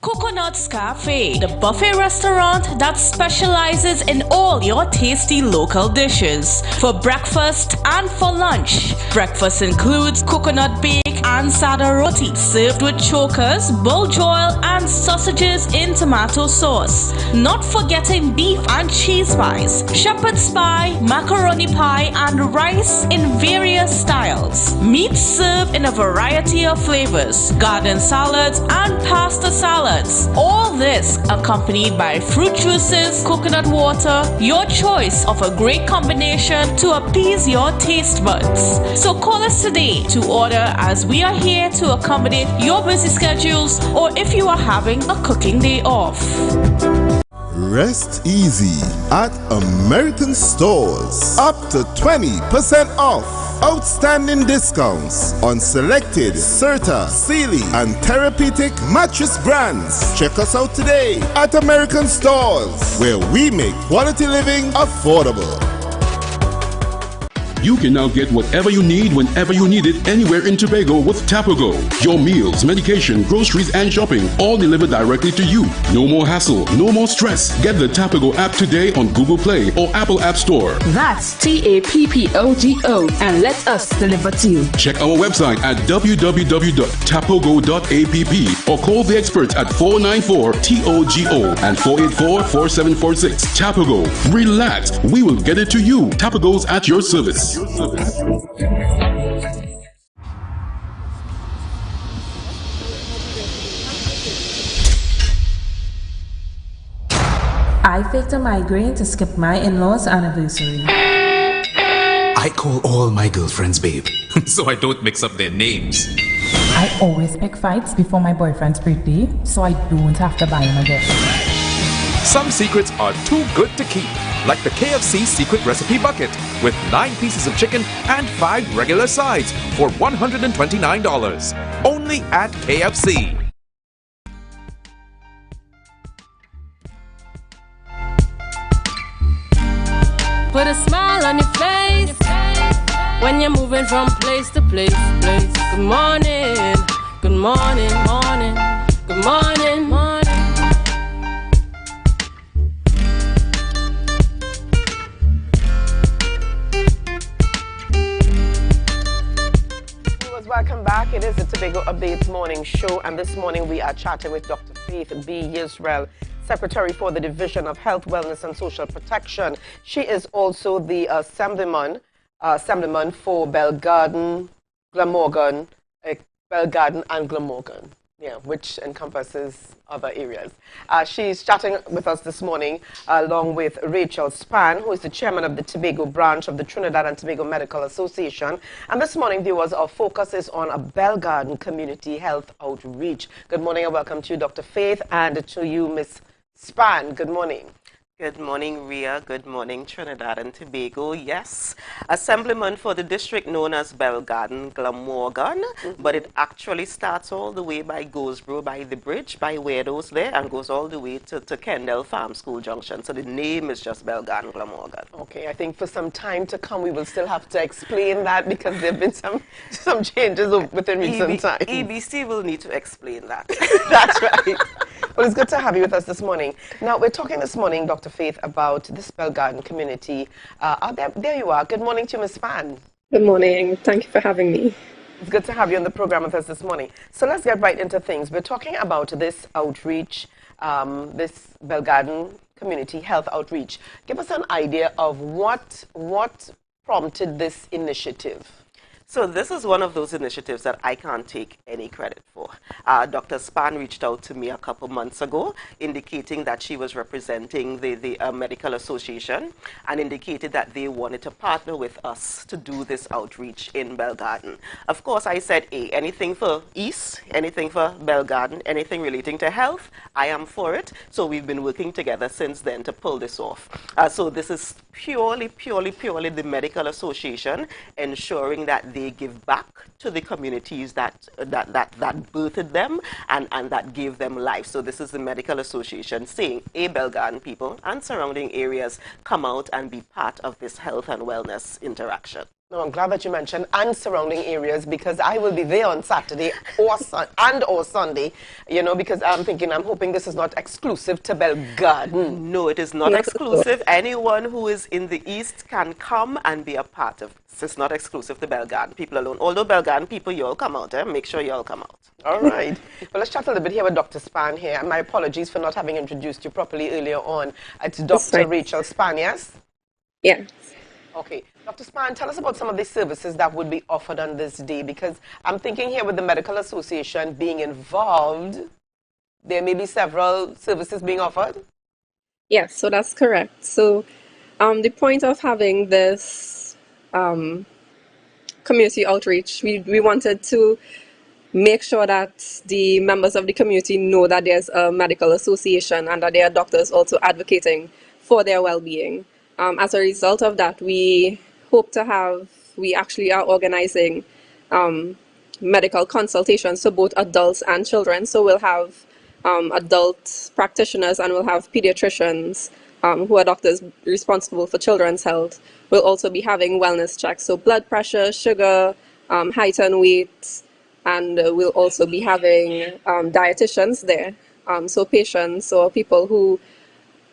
Coconut's Cafe, the buffet restaurant that specializes in all your tasty local dishes. For breakfast and for lunch. Breakfast includes coconut bake and sada roti, served with chokers, bull joil, and sausages in tomato sauce. Not forgetting beef and cheese pies, shepherd's pie, macaroni pie, and rice in various styles. Meat served in a variety of flavors, garden salads, and pasta salads. All this accompanied by fruit juices, coconut water, your choice of a great combination to appease your taste buds. So call us today to order, as we are here to accommodate your busy schedules or if you are having a cooking day off. Rest easy at American stores. Up to 20% off. Outstanding discounts on selected Serta, Sealy, and Therapeutic mattress brands. Check us out today at American stores, where we make quality living affordable. You can now get whatever you need whenever you need it anywhere in Tobago with Tobago. Your meals, medication, groceries, and shopping all delivered directly to you. No more hassle, no more stress. Get the Tobago app today on Google Play or Apple App Store. That's TAPPOGO, and let us deliver to you. Check our website at www.tapogo.app or call the experts at 494-TOGO and 484-4746. Tobago. Relax. We will get it to you. Tobago's at your service. I faked a migraine to skip my in-laws' anniversary. I call all my girlfriends babe, so I don't mix up their names. I always pick fights before my boyfriend's birthday, so I don't have to buy him a gift. Some secrets are too good to keep, like the KFC secret recipe bucket with 9 pieces of chicken and 5 regular sides for $129. Only at KFC. Put a smile on your face when you're moving from place to place. Good morning, good morning, morning, good morning, morning. Welcome back. It is the Tobago Updates morning show, and this morning we are chatting with Dr. Faith B. Yisrael, Secretary for the Division of Health, Wellness and Social Protection. She is also the Assemblyman for Belgarden, Glamorgan, Belgarden and Glamorgan, which encompasses other areas. She's chatting with us this morning along with Rachel Span, who is the chairman of the Tobago branch of the Trinidad and Tobago Medical Association. And this morning, viewers, our focus is on a Belgarden community health outreach. Good morning and welcome to you, Dr. Faith, and to you, Ms. Span. Good morning. Good morning, Ria. Good morning, Trinidad and Tobago. Yes, assemblyman for the district known as Belgarden, Glamorgan, but it actually starts all the way by Goldsboro, by the bridge, by Weirdos there, and goes all the way to Kendall Farm School Junction. So the name is just Belgarden, Glamorgan. Okay, I think for some time to come, we will still have to explain that because there have been some changes within recent time. EBC will need to explain that. That's right. Well, it's good to have you with us this morning. Now, we're talking this morning, Dr. Faith, about this Belgarden community. There you are. Good morning to you, Ms. Fan. Good morning. Thank you for having me. It's good to have you on the program with us this morning. So let's get right into things. We're talking about this outreach, this Belgarden community health outreach. Give us an idea of what prompted this initiative. So this is one of those initiatives that I can't take any credit for. Dr. Span reached out to me a couple months ago, indicating that she was representing the Medical Association and indicated that they wanted to partner with us to do this outreach in Belgarden. Of course, I said, anything for East, anything for Belgarden, anything relating to health, I am for it. So we've been working together since then to pull this off. So this is purely the Medical Association ensuring that they give back to the communities that birthed them and that gave them life. So this is the Medical Association saying, Belgarden people and surrounding areas, come out and be part of this health and wellness interaction. No, I'm glad that you mentioned and surrounding areas because I will be there on Saturday or Sunday, because I'm hoping this is not exclusive to Belgarden. No, it is not exclusive. Anyone who is in the East can come and be a part of this. It's not exclusive to Belgarden people alone. Although Belgarden people, you all come out. Make sure you all come out. All right. Well, let's chat a little bit here with Dr. Span here. And my apologies for not having introduced you properly earlier on. It's Dr. Rachel Span, yes? Yes. Okay. Dr. Span, tell us about some of the services that would be offered on this day, because I'm thinking here with the Medical Association being involved, there may be several services being offered? Yes, so that's correct. So the point of having this community outreach, we wanted to make sure that the members of the community know that there's a medical association and that there are doctors also advocating for their well-being. As a result of that, we actually are organizing medical consultations for both adults and children. So we'll have adult practitioners and we'll have pediatricians who are doctors responsible for children's health. We'll also be having wellness checks, so blood pressure, sugar, height and weight, and we'll also be having dietitians there. So patients or people who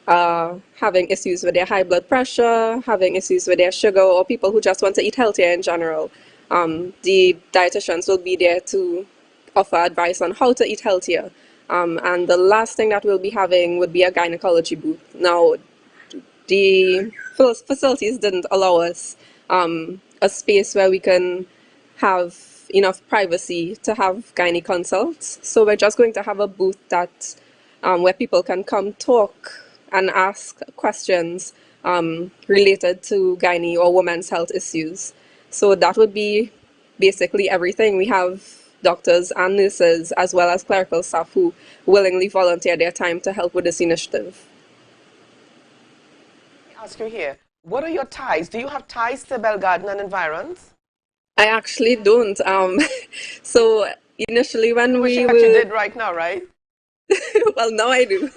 having issues with their high blood pressure, having issues with their sugar, or people who just want to eat healthier in general. The dietitians will be there to offer advice on how to eat healthier. And the last thing that we'll be having would be a gynecology booth. Now, the facilities didn't allow us a space where we can have enough privacy to have gynae consults. So we're just going to have a booth that where people can come talk and ask questions related to gynae or women's health issues. So that would be basically everything. We have doctors and nurses as well as clerical staff who willingly volunteer their time to help with this initiative. Let me ask you here, what are your ties? Do you have ties to Belgarden and environs? I actually don't. So initially when Wishing that you did right now, right? Well, now I do.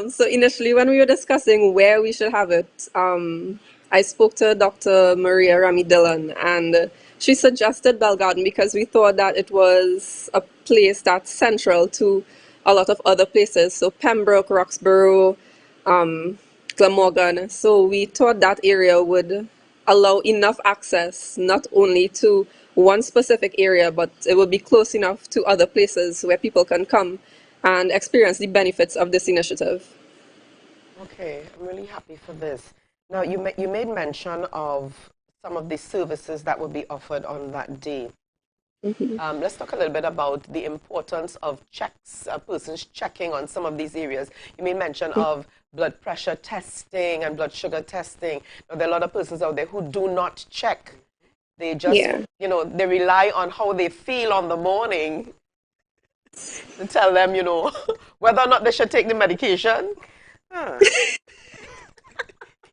So initially when we were discussing where we should have it, I spoke to Dr. Maria Rami Dillon, and she suggested Belgarden because we thought that it was a place that's central to a lot of other places. So Pembroke, Roxborough, Glamorgan. So we thought that area would allow enough access, not only to one specific area, but it would be close enough to other places where people can come and experience the benefits of this initiative. Okay, I'm really happy for this. Now, you made mention of some of the services that will be offered on that day. Mm-hmm. Let's talk a little bit about the importance of checks, persons checking on some of these areas. You made mention of blood pressure testing and blood sugar testing. Now, there are a lot of persons out there who do not check. They just, they rely on how they feel on the morning to tell them, whether or not they should take the medication. Huh.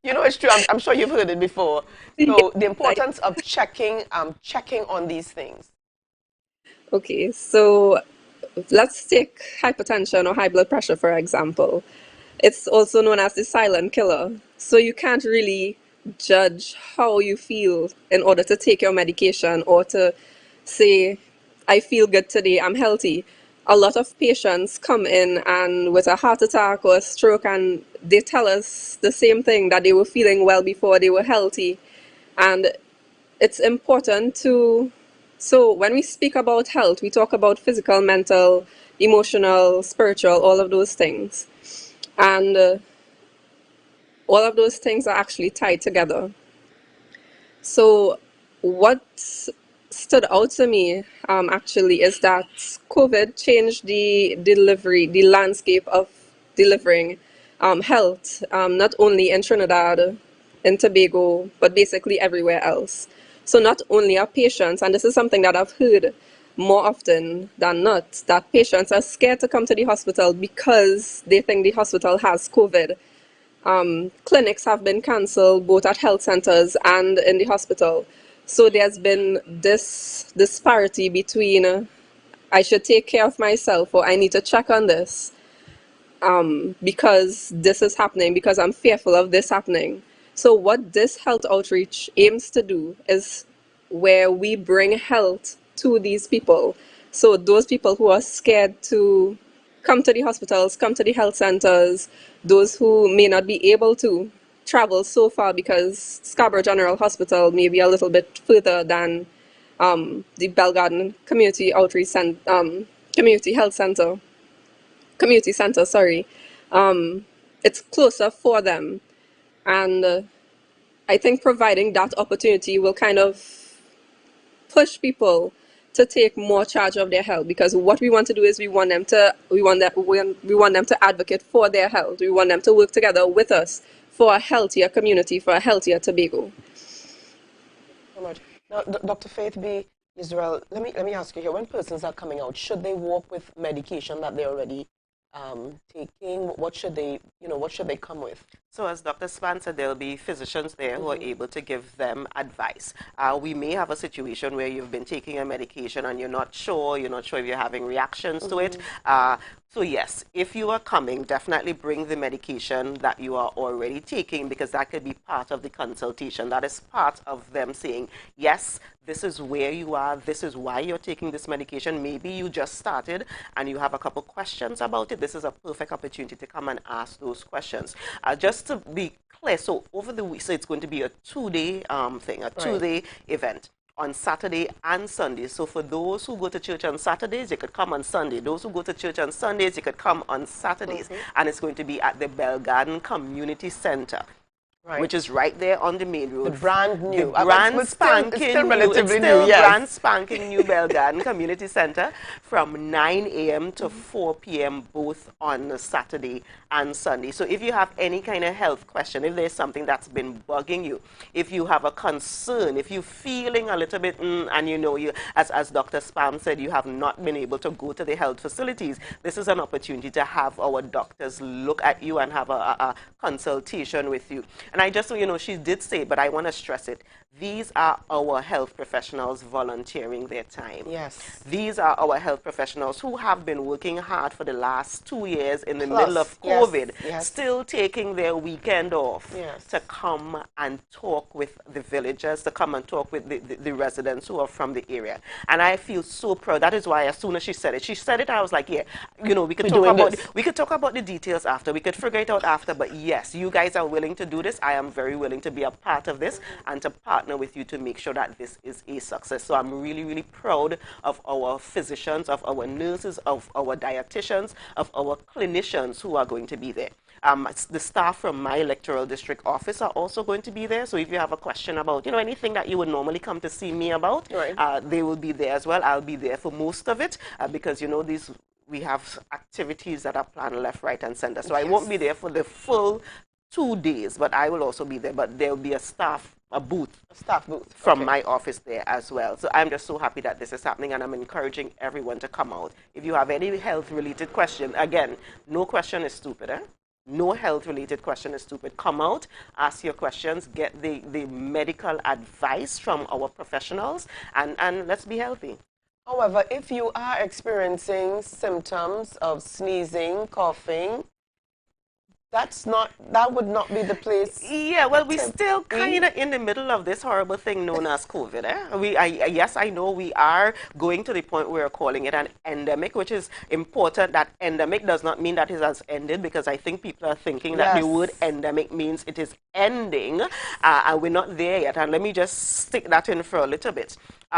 You know, it's true. I'm sure you've heard it before. So the importance of checking on these things. Okay, so let's take hypertension or high blood pressure, for example. It's also known as the silent killer. So you can't really judge how you feel in order to take your medication or to say, I feel good today, I'm healthy. A lot of patients come in and with a heart attack or a stroke, and they tell us the same thing, that they were feeling well before they were healthy. And it's important to, so when we speak about health, we talk about physical, mental, emotional, spiritual, all of those things. And all of those things are actually tied together. So what stood out to me actually is that COVID changed the landscape of delivering health, not only in Trinidad, in Tobago, but basically everywhere else. So not only are patients, and this is something that I've heard more often than not, that patients are scared to come to the hospital because they think the hospital has COVID. Clinics have been cancelled both at health centers and in the hospital. So there's been this disparity between I should take care of myself or I need to check on this because this is happening, because I'm fearful of this happening. So what this health outreach aims to do is where we bring health to these people. So those people who are scared to come to the hospitals, come to the health centers, those who may not be able to travel so far because Scarborough General Hospital may be a little bit further than the Bell Garden Community Outreach Community Health Center. Community Center, sorry. It's closer for them. And I think providing that opportunity will kind of push people to take more charge of their health, because what we want to do is we want them to advocate for their health. We want them to work together with us for a healthier community, for a healthier Tobago. So much. Now, Dr. Faith B. Israel, let me ask you here. When persons are coming out, should they walk with medication that they're already taking? What should they come with? So as Dr. Span said, there'll be physicians there who are able to give them advice. We may have a situation where you've been taking a medication and you're not sure if you're having reactions to it. So yes, if you are coming, definitely bring the medication that you are already taking, because that could be part of the consultation. That is part of them saying, yes, this is where you are, this is why you're taking this medication. Maybe you just started and you have a couple questions about it. This is a perfect opportunity to come and ask those questions. Just to be clear, so over the week, so it's going to be a two-day thing, a two-day event, on Saturday and Sunday. So for those who go to church on Saturdays, you could come on Sunday. Those who go to church on Sundays, you could come on Saturdays. And it's going to be at the Bell Garden Community Center. Which is right there on the main road. The brand new. The brand spanking new, brand spanking new Bell Garden Community Center from 9 a.m. to 4 p.m. both on Saturday and Sunday. So if you have any kind of health question, if there's something that's been bugging you, if you have a concern, if you're feeling a little bit, and you as Dr. Spam said, you have not been able to go to the health facilities, this is an opportunity to have our doctors look at you and have a consultation with you. And I just, she did say, but I want to stress it. These are our health professionals volunteering their time. Yes. These are our health professionals who have been working hard for the last 2 years in the middle of COVID, still taking their weekend off to come and talk with the villagers, to come and talk with the residents who are from the area. And I feel so proud. That is why as soon as she said it, I was like, yeah, we could talk about the details after. We could figure it out after. But yes, you guys are willing to do this. I am very willing to be a part of this and to partner with you to make sure that this is a success. So I'm really, really proud of our physicians, of our nurses, of our dietitians, of our clinicians who are going to be there. The staff from my electoral district office are also going to be there. So if you have a question about, anything that you would normally come to see me about, they will be there as well. I'll be there for most of it because, we have activities that are planned left, right, and center. So I won't be there for the full 2 days, but I will also be there. But there will be a staff booth from my office there as well. So I'm just so happy that this is happening, and I'm encouraging everyone to come out. If you have any health-related question, again, no question is stupid, No health-related question is stupid. Come out, ask your questions, get the medical advice from our professionals, and let's be healthy. However, if you are experiencing symptoms of sneezing, coughing, that would not be the place. Yeah, well, we're still kind of in the middle of this horrible thing known as COVID. Yes, I know we are going to the point where we're calling it an endemic, which is important. That endemic does not mean that it has ended, because I think people are thinking that the word endemic means it is ending, and we're not there yet. And let me just stick that in for a little bit.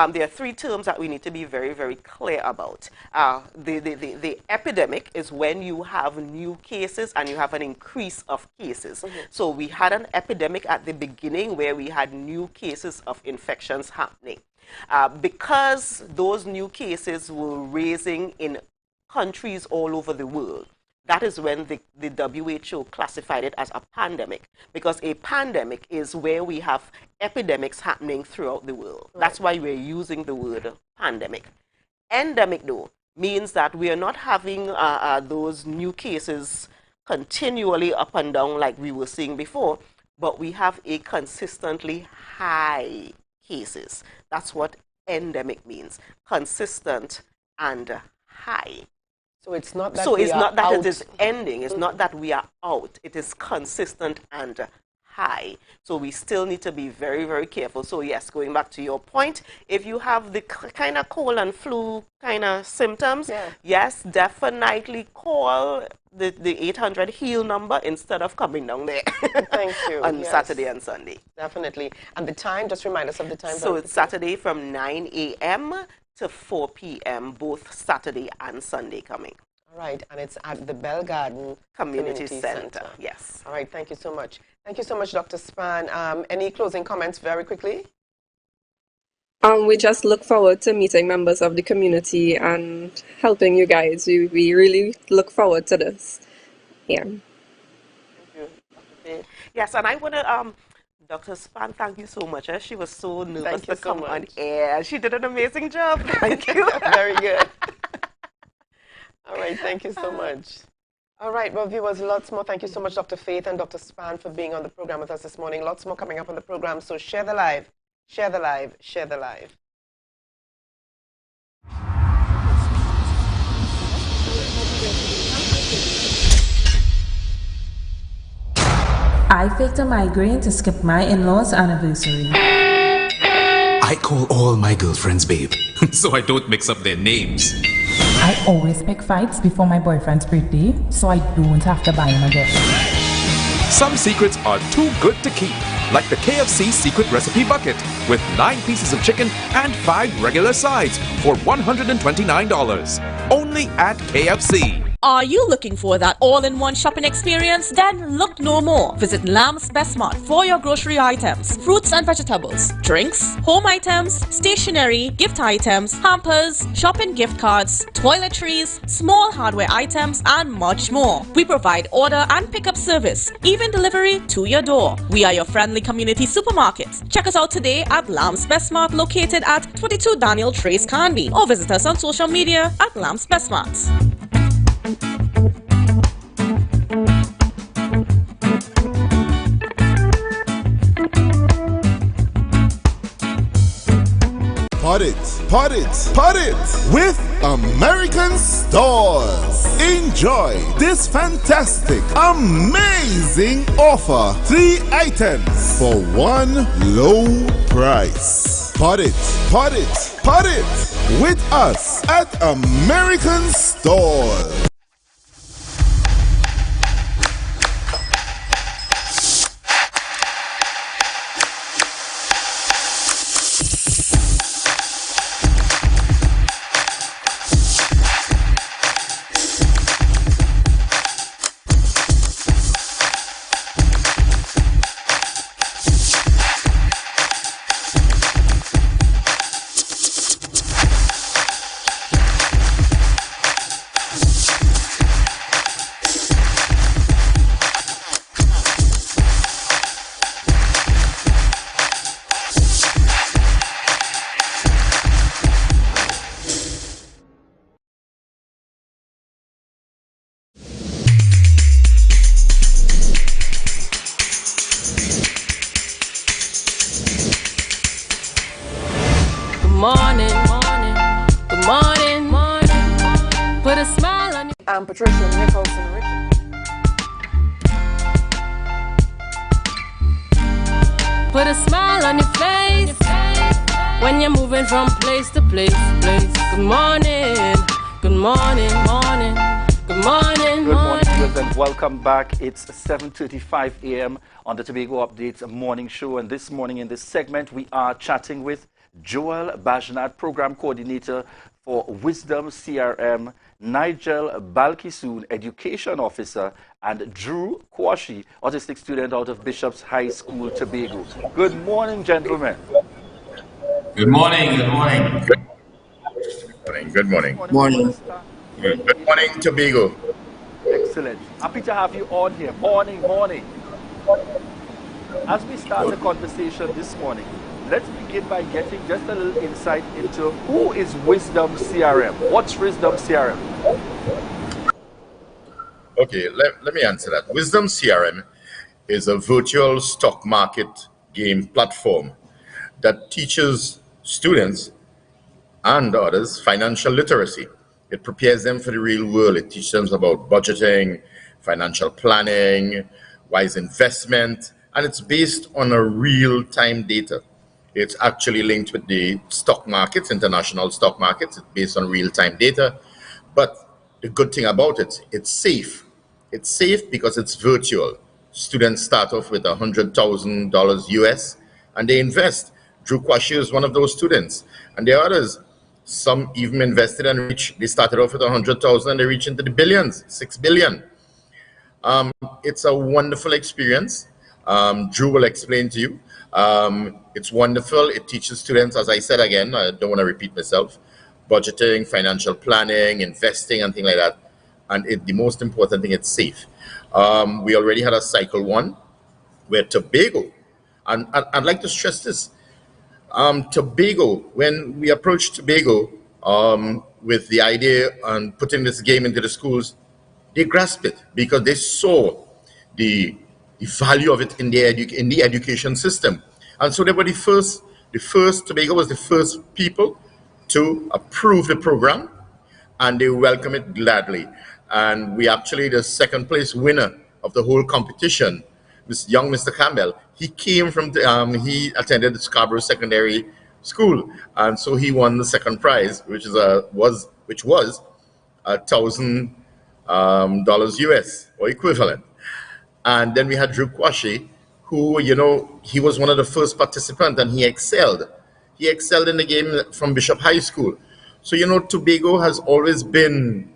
There are three terms that we need to be very, very clear about. The epidemic is when you have new cases and you have an increase of cases. So we had an epidemic at the beginning where we had new cases of infections happening. Because those new cases were raising in countries all over the world, that is when the WHO classified it as a pandemic, because a pandemic is where we have epidemics happening throughout the world. Right. That's why we're using the word pandemic. Endemic, though, means that we are not having those new cases continually up and down like we were seeing before, but we have a consistently high cases. That's what endemic means, consistent and high. So it's not that it is ending. It's not that we are out. It is consistent and high. So we still need to be very, very careful. So yes, going back to your point, if you have the kind of cold and flu kind of symptoms, yes, definitely call the 800 HEAL number instead of coming down there. Thank you. On Saturday and Sunday. Definitely. And the time, just remind us of the time. So it's Saturday from 9 a.m. to 4 p.m., both Saturday and Sunday coming. All right, and it's at the Bell Garden Community Center. Yes. All right, thank you so much. Thank you so much, Dr. Span. Any closing comments very quickly? We just look forward to meeting members of the community and helping you guys. We really look forward to this. Yeah. Thank you, Dr. Yes, and I want to... Dr. Span, thank you so much. She was so nervous to come on air. She did an amazing job. Thank you. Very good. All right, thank you so much. All right, well, viewers, lots more. Thank you so much, Dr. Faith and Dr. Span, for being on the program with us this morning. Lots more coming up on the program, so share the live, share the live, share the live. I faked a migraine to skip my in-laws' anniversary. I call all my girlfriends babe, so I don't mix up their names. I always pick fights before my boyfriend's birthday, so I don't have to buy him a gift. Some secrets are too good to keep, like the KFC secret recipe bucket with 9 pieces of chicken and 5 regular sides for $129. Only at KFC. Are you looking for that all-in-one shopping experience? Then look no more. Visit Lamb's Best Mart for your grocery items, fruits and vegetables, drinks, home items, stationery, gift items, hampers, shopping gift cards, toiletries, small hardware items, and much more. We provide order and pickup service, even delivery to your door. We are your friendly community supermarket. Check us out today at Lamb's Best Mart, located at 22 Daniel Trace Canby, or visit us on social media at Lamb's Best Mart. Pot it with American Stores. Enjoy this fantastic, amazing offer. 3 items for one low price. Pot it with us at American Stores. morning, good morning, put a smile on your I'm Patricia Nicholson Richard. Put a smile on your face when you're moving from place to place. Good morning, good morning, good morning. Good morning, viewers, and welcome back. It's 7:35 a.m. on the Tobago Updates morning show, and this morning in this segment we are chatting with Joel Bajnat, Program Coordinator for Wisdom CRM, Nigel Balkisoon, Education Officer, and Drew Kwashi, autistic student out of Bishop's High School, Tobago. Good morning, gentlemen. Good morning, good morning. Good morning. Morning. Good morning, Tobago. Excellent. Happy to have you on here. Morning. As we start the conversation this morning, let's begin by getting just a little insight into who is Wisdom CRM. What's Wisdom CRM? Okay, let me answer that. Wisdom CRM is a virtual stock market game platform that teaches students and others financial literacy. It prepares them for the real world. It teaches them about budgeting, financial planning, wise investment, and it's based on a real-time data. It's actually linked with the stock markets, international stock markets. It's based on real-time data. But the good thing about it, it's safe. It's safe because it's virtual. Students start off with $100,000 US and they invest. Drew Kwashi is one of those students. And there are others. Some even invested and they started off with 100,000 and they reach into the billions, 6 billion. It's a wonderful experience. Drew will explain to you. It's wonderful. It teaches students, as I said again, I don't want to repeat myself, budgeting, financial planning, investing, and things like that. And the most important thing, it's safe. We already had a cycle 1 where Tobago, and I'd like to stress this, Tobago, when we approached Tobago with the idea and putting this game into the schools, they grasped it because they saw the value of it in the education system. And so they were the first, Tobago was the first people to approve the program, and they welcome it gladly. And we actually, the second place winner of the whole competition, Mr. Campbell, he came from, he attended the Scarborough Secondary School, and so he won the second prize, which was $1,000 US or equivalent. And then we had Drew Kwashi, who, he was one of the first participants, and he excelled. He excelled in the game from Bishop High School. So, Tobago has always been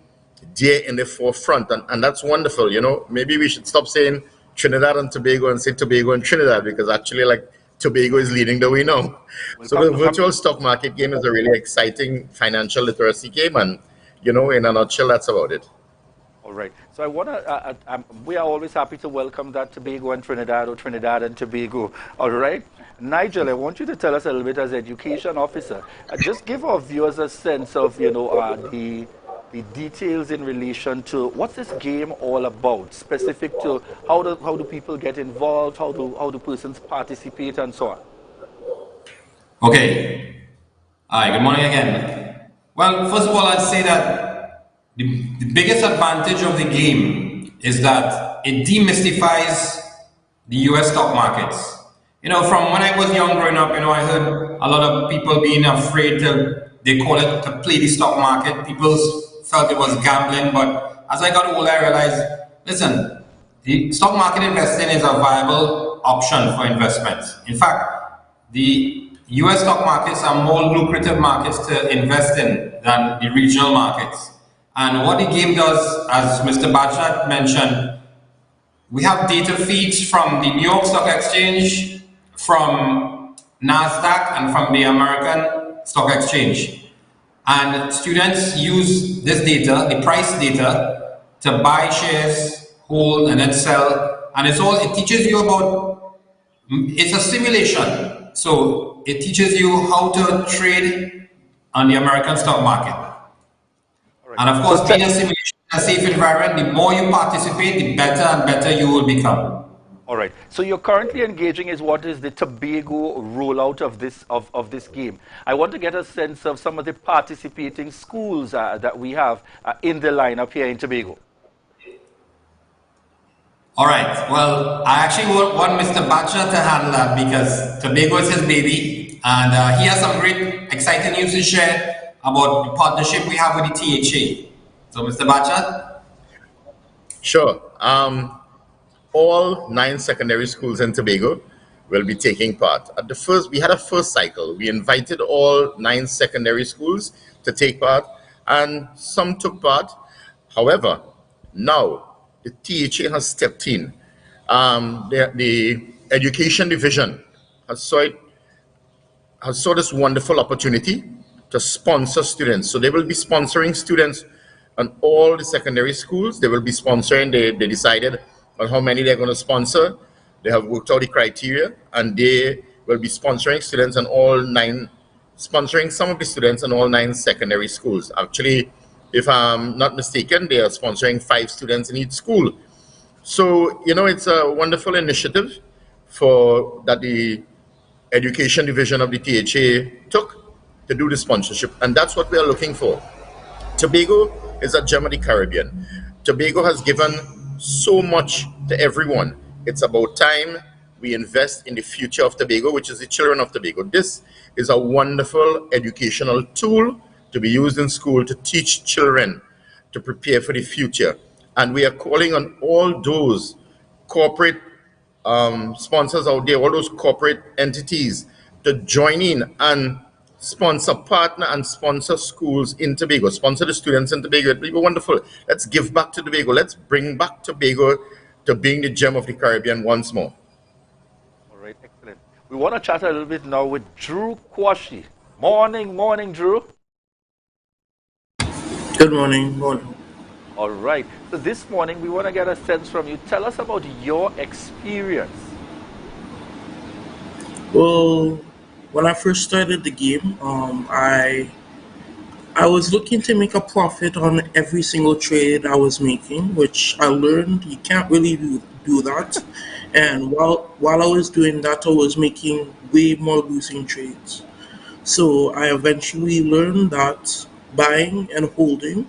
there in the forefront, and that's wonderful. Maybe we should stop saying Trinidad and Tobago and say Tobago and Trinidad, because actually, Tobago is leading the way now. So the virtual stock market game is a really exciting financial literacy game, and, in a nutshell, that's about it. All right. So I want to, we are always happy to welcome that Tobago and Trinidad, or Trinidad and Tobago. All right. Nigel, I want you to tell us a little bit as education officer. Just give our viewers a sense of, the details in relation to what's this game all about, specific to how do people get involved, how do persons participate, and so on. Okay. Hi, good morning again. Well, first of all, I'd say that the biggest advantage of the game is that it demystifies the US stock markets. From when I was young growing up, I heard a lot of people being afraid they call it to play the stock market. People felt it was gambling, but as I got older, I realized, listen, the stock market investing is a viable option for investment. In fact, the US stock markets are more lucrative markets to invest in than the regional markets. And what the game does, as Mr. Bajnat mentioned, we have data feeds from the New York Stock Exchange, from NASDAQ, and from the American Stock Exchange. And students use this data, the price data, to buy shares, hold, and then sell. And it teaches you about, it's a simulation. So it teaches you how to trade on the American stock market. Right. And of course, being a simulation in a safe environment, the more you participate, the better and better you will become. All right. So you're currently engaging is what is the Tobago rollout of this game. I want to get a sense of some of the participating schools that we have in the lineup here in Tobago. All right. Well, I actually want Mr. Batcher to handle that because Tobago is his baby, and he has some great, exciting news to share about the partnership we have with the THA. So, Mr. Batcher? Sure. All 9 secondary schools in Tobago will be taking part. We had a first cycle. We invited all 9 secondary schools to take part, and some took part. However, now the THA has stepped in. The education division saw this wonderful opportunity to sponsor students. So they will be sponsoring students on all the secondary schools. They will be sponsoring. They decided on how many they're going to sponsor. They have worked out the criteria, and they will be sponsoring students on sponsoring some of the students in all 9 secondary schools. Actually, if I'm not mistaken, they are sponsoring 5 students in each school. So, it's a wonderful initiative that the education division of the THA took to do the sponsorship, and that's what we are looking for. Tobago is a gem of the Caribbean. Tobago has given so much to everyone. It's about time we invest in the future of Tobago, which is the children of Tobago. This is a wonderful educational tool to be used in school to teach children to prepare for the future. And we are calling on all those corporate sponsors out there, all those corporate entities to join in and partner and sponsor schools in Tobago, sponsor the students in Tobago. It will be wonderful. Let's give back to Tobago. Let's bring back Tobago to being the gem of the Caribbean once more. All right, excellent. We want to chat a little bit now with Drew Kwashi. Morning, Drew. Good morning. All right. So this morning, we want to get a sense from you. Tell us about your experience. Well, when I first started the game, I was looking to make a profit on every single trade I was making, which I learned you can't really do that. And while I was doing that, I was making way more losing trades. So I eventually learned that buying and holding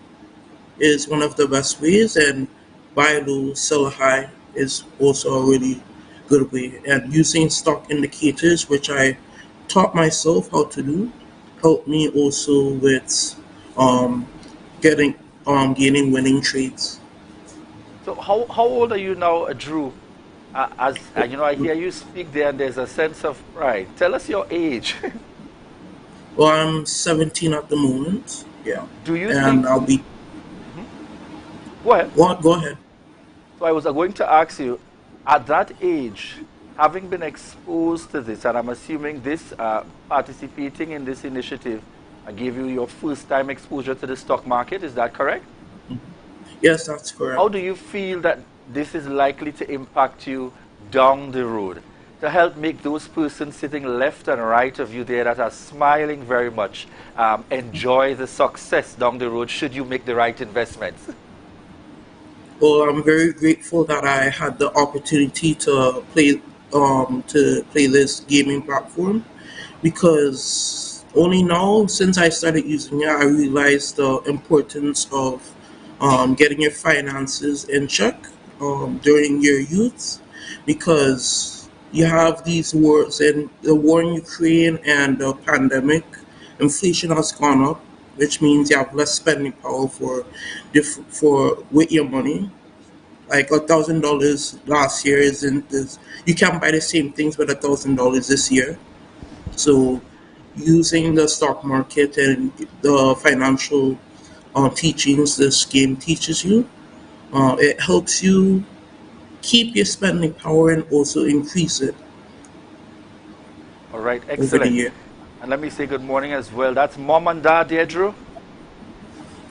is one of the best ways, and buy low, sell high is also a really good way. And using stock indicators, which I taught myself how to do, helped me also with gaining winning trades. So how old are you now, Drew? I hear you speak there, and there's a sense of pride. Tell us your age. Well, I'm 17 at the moment. Yeah. Do you and I'll be. Go ahead. Go ahead. So I was going to ask you, at that age, having been exposed to this, and I'm assuming this participating in this initiative gave you your first time exposure to the stock market, is that correct? Yes, that's correct. How do you feel that this is likely to impact you down the road, to help make those persons sitting left and right of you there that are smiling very much enjoy the success down the road should you make the right investments? Well, I'm very grateful that I had the opportunity to play this gaming platform, because only now, since I started using it, I realized the importance of getting your finances in check during your youth, because you have these wars, and the war in Ukraine and the pandemic, inflation has gone up, which means you have less spending power with your money. Like $1,000 last year you can't buy the same things with $1,000 this year. So using the stock market and the financial teachings this game teaches you, it helps you keep your spending power and also increase it. All right, excellent. And let me say good morning as well. That's Mom and Dad there, Drew?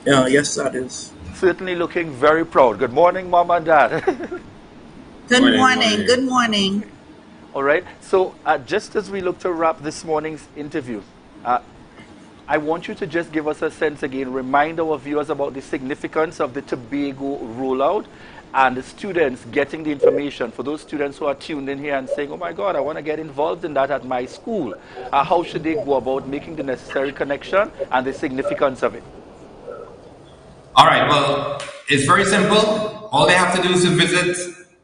Yes, that is. Certainly looking very proud. Good morning, Mom and Dad. Good morning. Good morning. All right. So just as we look to wrap this morning's interview, I want you to just give us a sense again, remind our viewers about the significance of the Tobago rollout, and the students getting the information. For those students who are tuned in here and saying, oh my God, I want to get involved in that at my school, how should they go about making the necessary connection and the significance of it? All right, well, it's very simple. All they have to do is to visit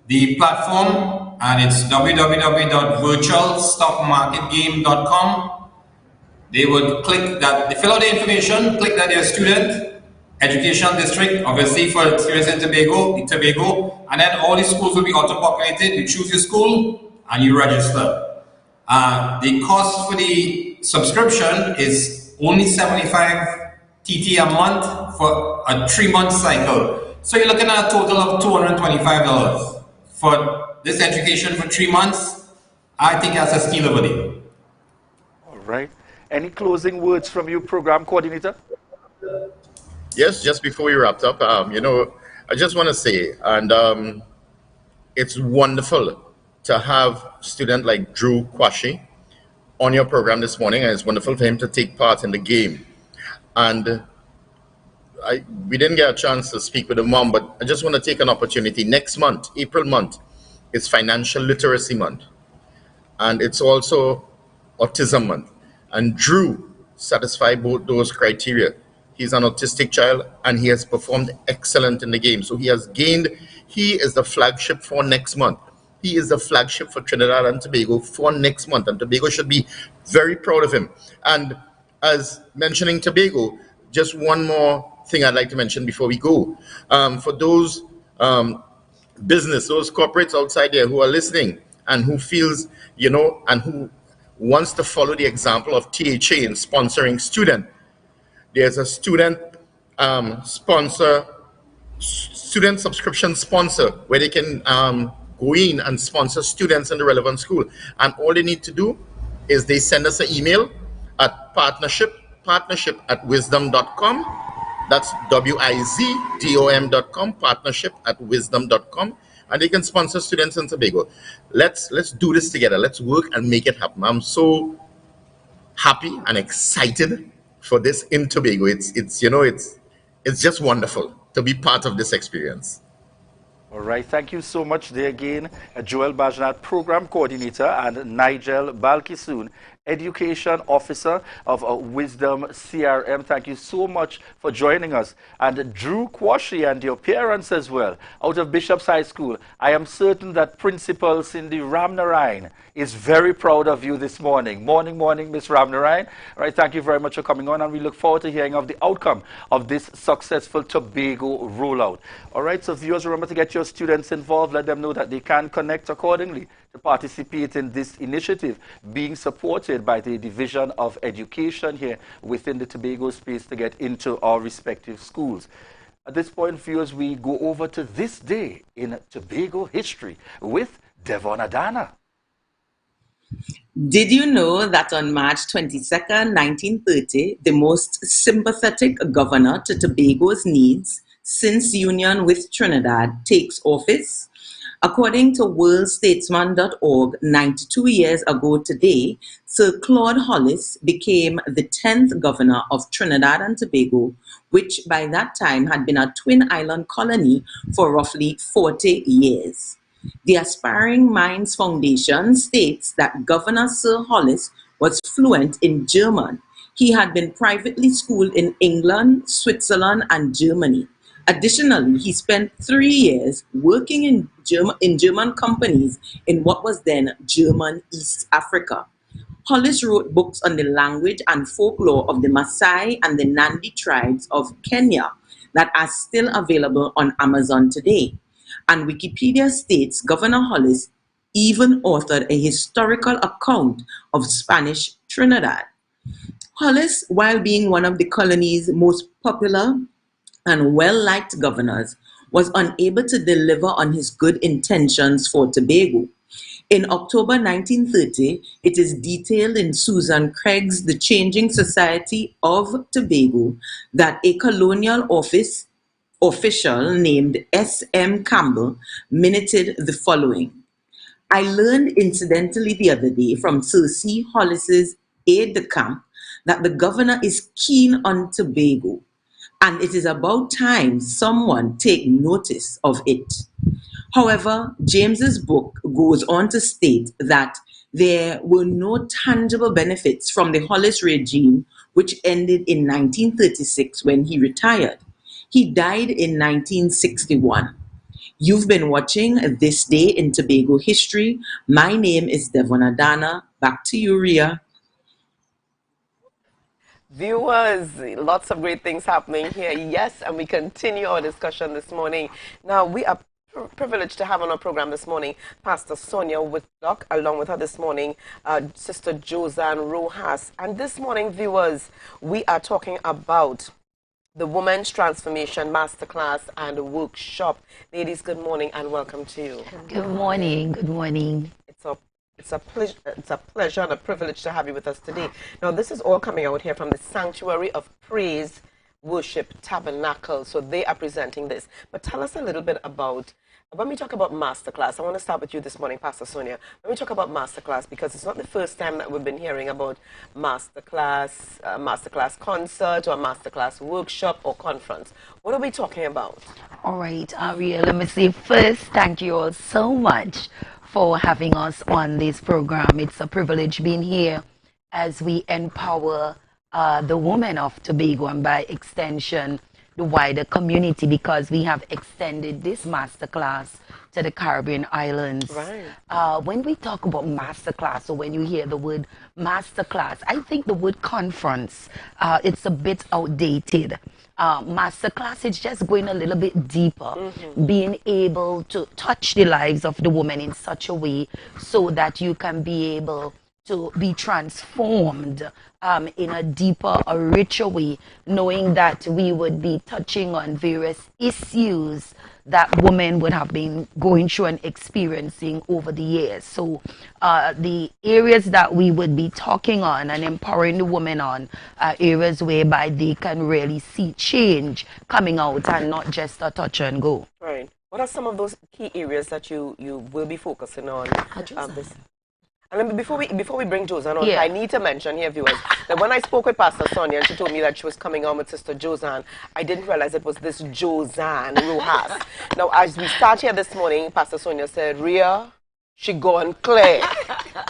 the platform, and it's www.virtualstockmarketgame.com. They would click that, they fill out the information, click that they're a student, educational district, obviously for students in Tobago, and then all the schools will be auto-populated. You choose your school and you register. The cost for the subscription is only 75 TT a month for a 3-month cycle. So you're looking at a total of $225 for this education for 3 months. I think that's a steal of a deal. All right. Any closing words from you, program coordinator? Yes, just before we wrapped up, I just want to say, and it's wonderful to have a student like Drew Kwashi on your program this morning, and it's wonderful for him to take part in the game. And we didn't get a chance to speak with the mom, but I just want to take an opportunity. Next month, April month, is Financial Literacy Month, and it's also Autism Month. And Drew satisfied both those criteria. He's an autistic child, and he has performed excellent in the game. So he is the flagship for next month. He is the flagship for Trinidad and Tobago for next month, and Tobago should be very proud of him. And as mentioning Tobago, just one more thing I'd like to mention before we go. For those those corporates outside there who are listening and who feels, and who wants to follow the example of THA in sponsoring student, there's a student subscription sponsor where they can go in and sponsor students in the relevant school. And all they need to do is they send us an email at partnership@wisdom.com. That's WIZDOM.com, partnership@wisdom.com. And they can sponsor students in Tobago. Let's do this together. Let's work and make it happen. I'm so happy and excited for this in Tobago. It's just wonderful to be part of this experience. All right, thank you so much there again, Joel Bajnat, Program Coordinator, and Nigel Balkisoon, Education Officer of Wisdom CRM. Thank you so much for joining us. And Drew Kwashi and your parents as well, out of Bishop's High School. I am certain that Principal Cindy Ramnarine is very proud of you this morning. Morning, Miss Ramnarine. All right, thank you very much for coming on, and we look forward to hearing of the outcome of this successful Tobago rollout. All right, so viewers, remember to get your students involved. Let them know that they can connect accordingly to participate in this initiative being supported by the Division of Education here within the Tobago space to get into our respective schools. At this point, viewers, we go over to this day in Tobago history with Devon Adana. Did you know that on March 22nd, 1930, the most sympathetic governor to Tobago's needs since union with Trinidad takes office? According to worldstatesman.org, 92 years ago today, Sir Claude Hollis became the 10th governor of Trinidad and Tobago, which by that time had been a twin island colony for roughly 40 years. The Aspiring Minds Foundation states that Governor Sir Hollis was fluent in German. He had been privately schooled in England, Switzerland, and Germany. Additionally, he spent 3 years working in German companies in what was then German East Africa. Hollis wrote books on the language and folklore of the Maasai and the Nandi tribes of Kenya that are still available on Amazon today. And Wikipedia states Governor Hollis even authored a historical account of Spanish Trinidad. Hollis, while being one of the colony's most popular and well-liked governors, was unable to deliver on his good intentions for Tobago. In October 1930, it is detailed in Susan Craig's The Changing Society of Tobago that a colonial official named S.M. Campbell minuted the following. I learned incidentally the other day from Sir C. Hollis's aide-de-camp that the governor is keen on Tobago. and it is about time someone take notice of it. However, James's book goes on to state that there were no tangible benefits from the Hollis regime, which ended in 1936 when he retired. He died in 1961. You've been watching This Day in Tobago History. My name is Devon Adana. Back to you, Ria. Viewers, lots of great things happening here. Yes, and we continue our discussion this morning. Now, we are privileged to have on our program this morning Pastor Sonia Whitlock, along with her this morning, Sister Josanne Rojas. And this morning, viewers, we are talking about the Women's Transformation Masterclass and Workshop. Ladies, good morning and welcome to you. Good morning. Good morning. It's a pleasure and a privilege to have you with us today. Now, this is all coming out here from the Sanctuary of Praise Worship Tabernacle. So they are presenting this. But tell us a little bit about, when we talk about masterclass, I want to start with you this morning, Pastor Sonia. When we talk about masterclass, because it's not the first time that we've been hearing about masterclass, masterclass concert or masterclass workshop or conference. What are we talking about? All right, Aria, let me say first, thank you all so much for having us on this program. It's a privilege being here as we empower the women of Tobago and by extension the wider community, because we have extended this masterclass to the Caribbean islands. Right. When we talk about masterclass, or when you hear the word masterclass, I think the word conference, it's a bit outdated. Masterclass is just going a little bit deeper, being able to touch the lives of the women in such a way so that you can be able to be transformed in a deeper, a richer way, knowing that we would be touching on various issues that women would have been going through and experiencing over the years. So the areas that we would be talking on and empowering the women on are areas whereby they can really see change coming out and not just a touch and go. Right. What are some of those key areas that you will be focusing on? And before we bring Josanne on, I need to mention here, viewers, that when I spoke with Pastor Sonia and she told me that she was coming on with Sister Josanne, I didn't realize it was this Josanne Rojas. Now, as we start here this morning, Pastor Sonia said, Ria, she gone clear.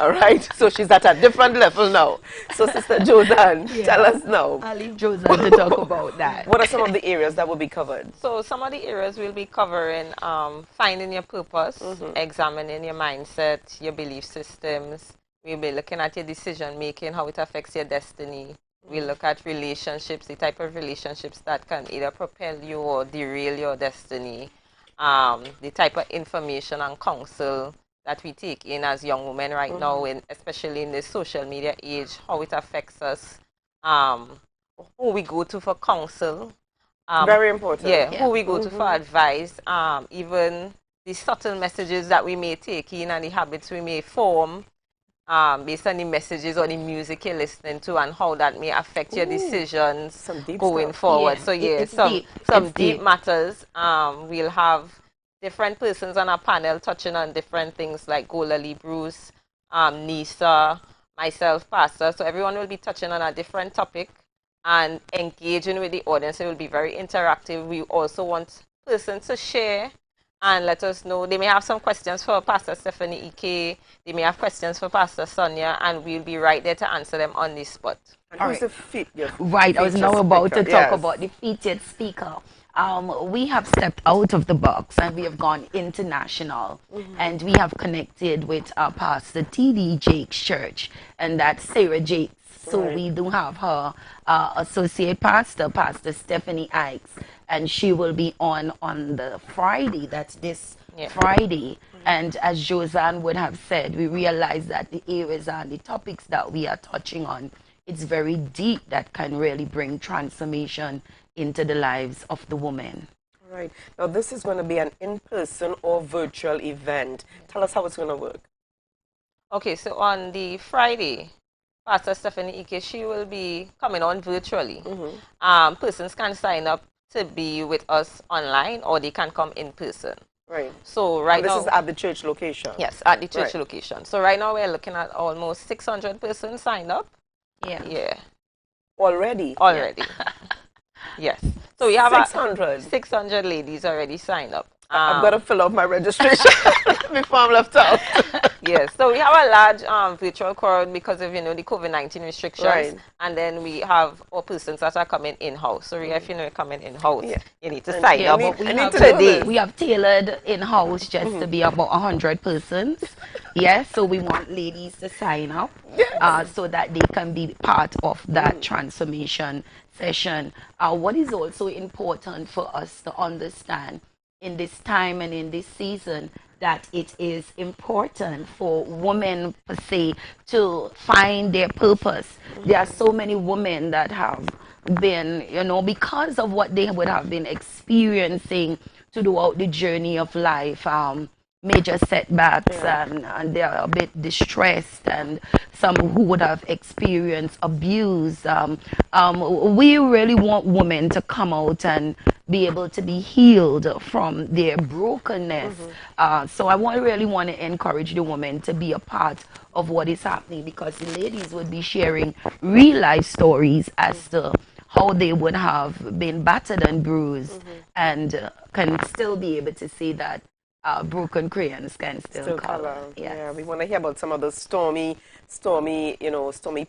All right? So she's at a different level now. So Sister Josanne, tell us now. I'll leave Josanne to talk about that. What are some of the areas that will be covered? So some of the areas we'll be covering, finding your purpose, examining your mindset, your belief systems. We'll be looking at your decision making, how it affects your destiny. We'll look at relationships, the type of relationships that can either propel you or derail your destiny. The type of information and counsel that we take in as young women right now, especially in the social media age, how it affects us, who we go to for counsel. Very important. Who we go to for advice, even the subtle messages that we may take in and the habits we may form based on the messages or the music you're listening to and how that may affect your decisions going forward. So some deep matters. We'll have different persons on our panel touching on different things like Golali Bruce, Nisa, myself, Pastor. So everyone will be touching on a different topic and engaging with the audience. It will be very interactive. We also want persons to share and let us know. They may have some questions for Pastor Stephanie Ike. They may have questions for Pastor Sonia, and we'll be right there to answer them on the spot. And who's the featured Right, I was now about to talk about the featured speaker. We have stepped out of the box and we have gone international, and we have connected with our pastor T.D. Jake's church, and that's Sarah Jakes. So we do have her associate pastor, Pastor Stephanie Ikes, and she will be on the Friday, that's this Friday. And as Josanne would have said, we realize that the areas and the topics that we are touching on, it's very deep, that can really bring transformation into the lives of the women. All right. Now, this is going to be an in-person or virtual event. Tell us how it's going to work. Okay, so on the Friday, Pastor Stephanie Ike, she will be coming on virtually. Persons can sign up to be with us online, or they can come in person. Right. So right now, this is at the church location. Yes, at the church location. So right now we're looking at almost 600 persons signed up. Yeah. Yeah. Already? Already. Yes. So we have 600 ladies already signed up. I've got to fill out my registration before I'm left out. Yes, so we have a large virtual crowd because of, the COVID-19 restrictions. Right. And then we have all persons that are coming in-house. So if you're coming in-house, you need to And sign up today. We have tailored in-house just to be about 100 persons. Yes, so we want ladies to sign up so that they can be part of that transformation session. What is also important for us to understand in this time and in this season, that it is important for women per se to find their purpose. There are so many women that have been, because of what they would have been experiencing throughout the journey of life, major setbacks, and they are a bit distressed, and some who would have experienced abuse. We really want women to come out and be able to be healed from their brokenness. So I really want to encourage the women to be a part of what is happening, because the ladies would be sharing real life stories as to how they would have been battered and bruised and can still be able to see that broken crayons can still color. Yes. Yeah, we want to hear about some of those stormy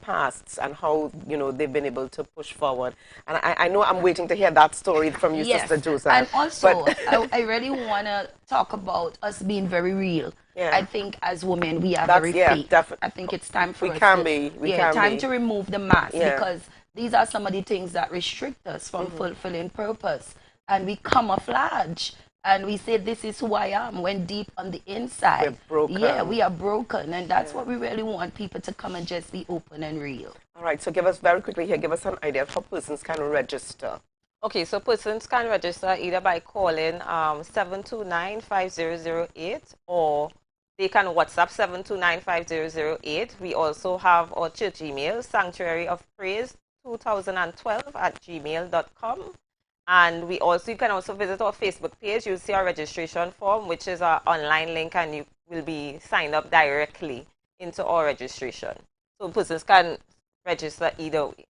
pasts and how, they've been able to push forward. And I know I'm waiting to hear that story from you, Sister Joseph. And also, I really want to talk about us being very real. Yeah. I think as women, we are very fake. I think it's time for us to remove the mask, because these are some of the things that restrict us from fulfilling purpose. And we camouflage. And we say, this is who I am, when deep on the inside, we're broken. Yeah, we are broken. And that's what we really want people to come and just be open and real. All right, so give us very quickly here, give us an idea of how persons can register. Okay, so persons can register either by calling 729-5008, or they can WhatsApp 729-5008. We also have our church email, sanctuaryofpraise2012@gmail.com. And you can also visit our Facebook page. You'll see our registration form, which is our online link, and you will be signed up directly into our registration. So persons can register either way.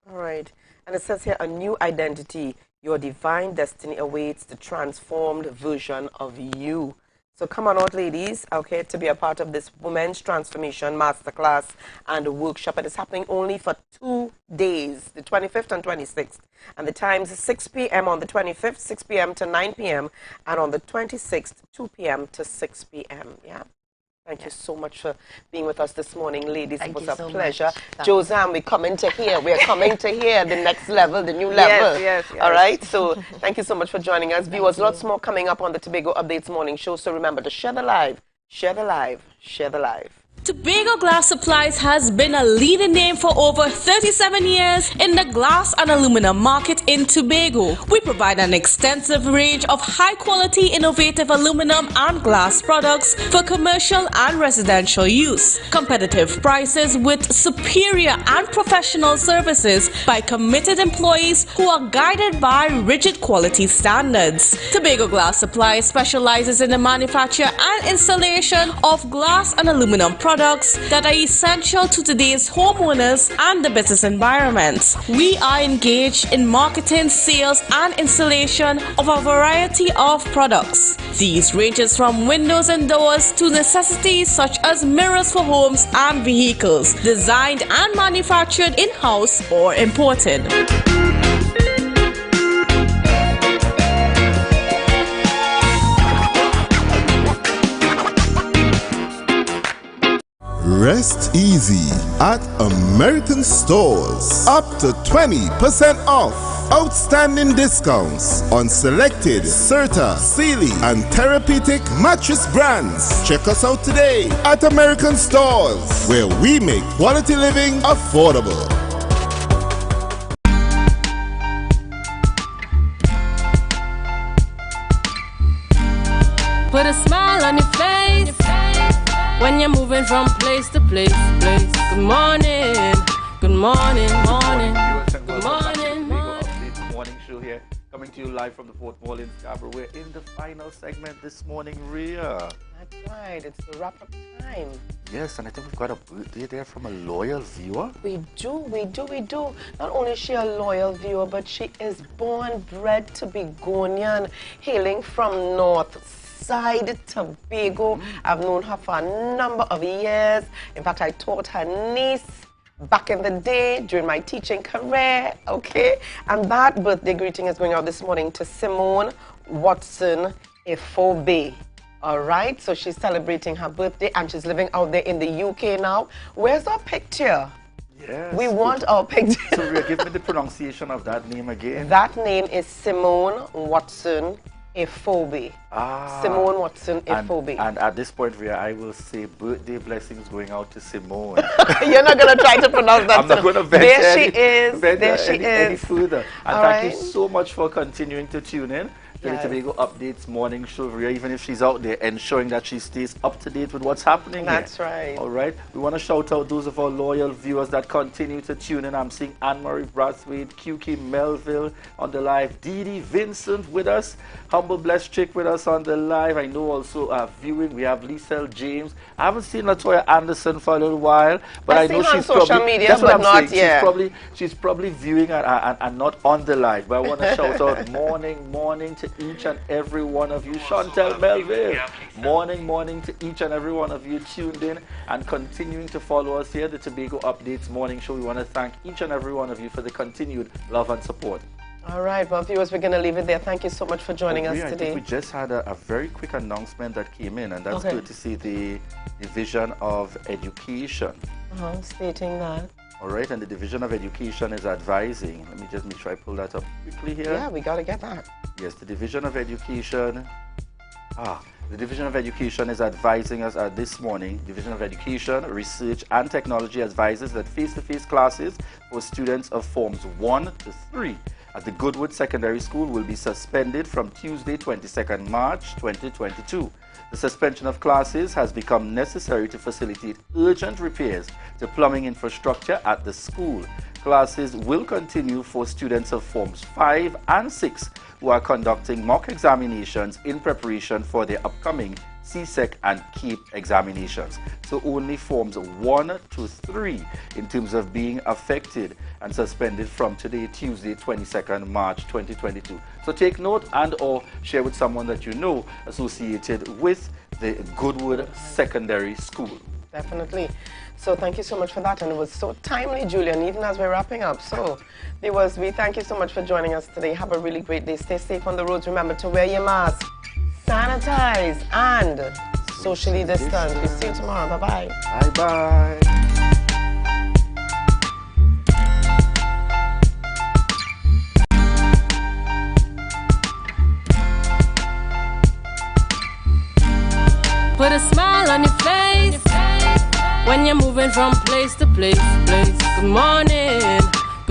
All right. And it says here, a new identity. Your divine destiny awaits the transformed version of you. So come on out, ladies, okay, to be a part of this Women's Transformation Masterclass and workshop. It is happening only for 2 days, the 25th and 26th. And the times is 6 p.m. on the 25th, 6 p.m. to 9 p.m. And on the 26th, 2 p.m. to 6 p.m. Yeah. Thank you so much for being with us this morning, ladies. It was a pleasure. Josanne, we're coming to hear. We're coming to hear the next level, the new level. Yes. All right. So thank you so much for joining us. Viewers, lots more coming up on the Tobago Updates Morning Show. So remember to share the live, share the live, share the live. Tobago Glass Supplies has been a leading name for over 37 years in the glass and aluminum market in Tobago. We provide an extensive range of high-quality, innovative aluminum and glass products for commercial and residential use. Competitive prices with superior and professional services by committed employees who are guided by rigid quality standards. Tobago Glass Supplies specializes in the manufacture and installation of glass and aluminum products that are essential to today's homeowners and the business environment. We are engaged in marketing, sales, and installation of a variety of products. These ranges from windows and doors to necessities such as mirrors for homes and vehicles, designed and manufactured in-house or imported. Rest easy at American Stores. Up to 20% off. Outstanding discounts on selected Serta, Sealy, and Therapeutic mattress brands. Check us out today at American Stores, where we make quality living affordable. Put a smile on your face when you're moving from place to place. Good morning, good morning, morning, good morning. Morning show here. coming to you live from the Port Mall in Scarborough. We're in the final segment this morning, Rhea. That's right. It's the wrap-up time. Yes, and I think we've got a birthday there from a loyal viewer. We do. Not only is she a loyal viewer, but she is born, bred Tobagonian, hailing from North Side Tobago. I've known her for a number of years. In fact, I taught her niece back in the day during my teaching career, okay? And that birthday greeting is going out this morning to Simone Watson Ifobe. All right, so she's celebrating her birthday and she's living out there in the UK now. Where's our picture? Yes. We want our picture. So Rhea, give me the pronunciation of that name again. That name is Simone Watson Ifobe. Simone Watson Ifobe. And at this point, Rhea, I will say birthday blessings going out to Simone. You're not going to try to pronounce that. I'm not going to venture There she is. any further. And All thank right. you so much for continuing to tune in to the Tobago Updates morning show, Rhea, even if she's out there, ensuring that she stays up to date with what's happening That's here. right. All right. We want to shout out those of our loyal viewers that continue to tune in. I'm seeing Anne-Marie Brathwaite, QK Melville on the live, Dee Dee Vincent with us, Humble Blessed Chick with us on the live. I know also viewing, we have Lisel James. I haven't seen Latoya Anderson for a little while, but I know she's social probably, media, that's what but I'm not saying. She's probably viewing and not on the live. But I want to shout out morning to each and every one of you. Chantel Melville, morning to each and every one of you tuned in and continuing to follow us here, the Tobago Updates morning show. We want to thank each and every one of you for the continued love and support. All right, well, viewers, we're going to leave it there. Thank you so much for joining us I today. think we just had a very quick announcement that came in, and that's good to see the Division of Education. Stating that. All right, and the Division of Education is advising. Let me just make sure I pull that up quickly here. Yeah, we got to get that. Yes, the Division of Education. The Division of Education is advising us this morning. Division of Education, Research and Technology advises that face-to-face classes for students of Forms 1 to 3 at the Goodwood Secondary School will be suspended from Tuesday, 22nd March 2022. The suspension of classes has become necessary to facilitate urgent repairs to plumbing infrastructure at the school. Classes will continue for students of Forms 5 and 6 who are conducting mock examinations in preparation for their upcoming CSEC and CAPE examinations. So only Forms 1 to 3 in terms of being affected and suspended from today, Tuesday, 22nd March 2022. So take note and or share with someone that you know associated with the Goodwood Secondary School. Definitely. So thank you so much for that. And it was so timely, Julian, even as we're wrapping up. So viewers, we thank you so much for joining us today. Have a really great day. Stay safe on the roads. Remember to wear your mask, sanitize, and socially distance. We'll see you tomorrow. Bye-bye. Bye-bye. Put a smile on your face when you're moving from place to place. Good morning.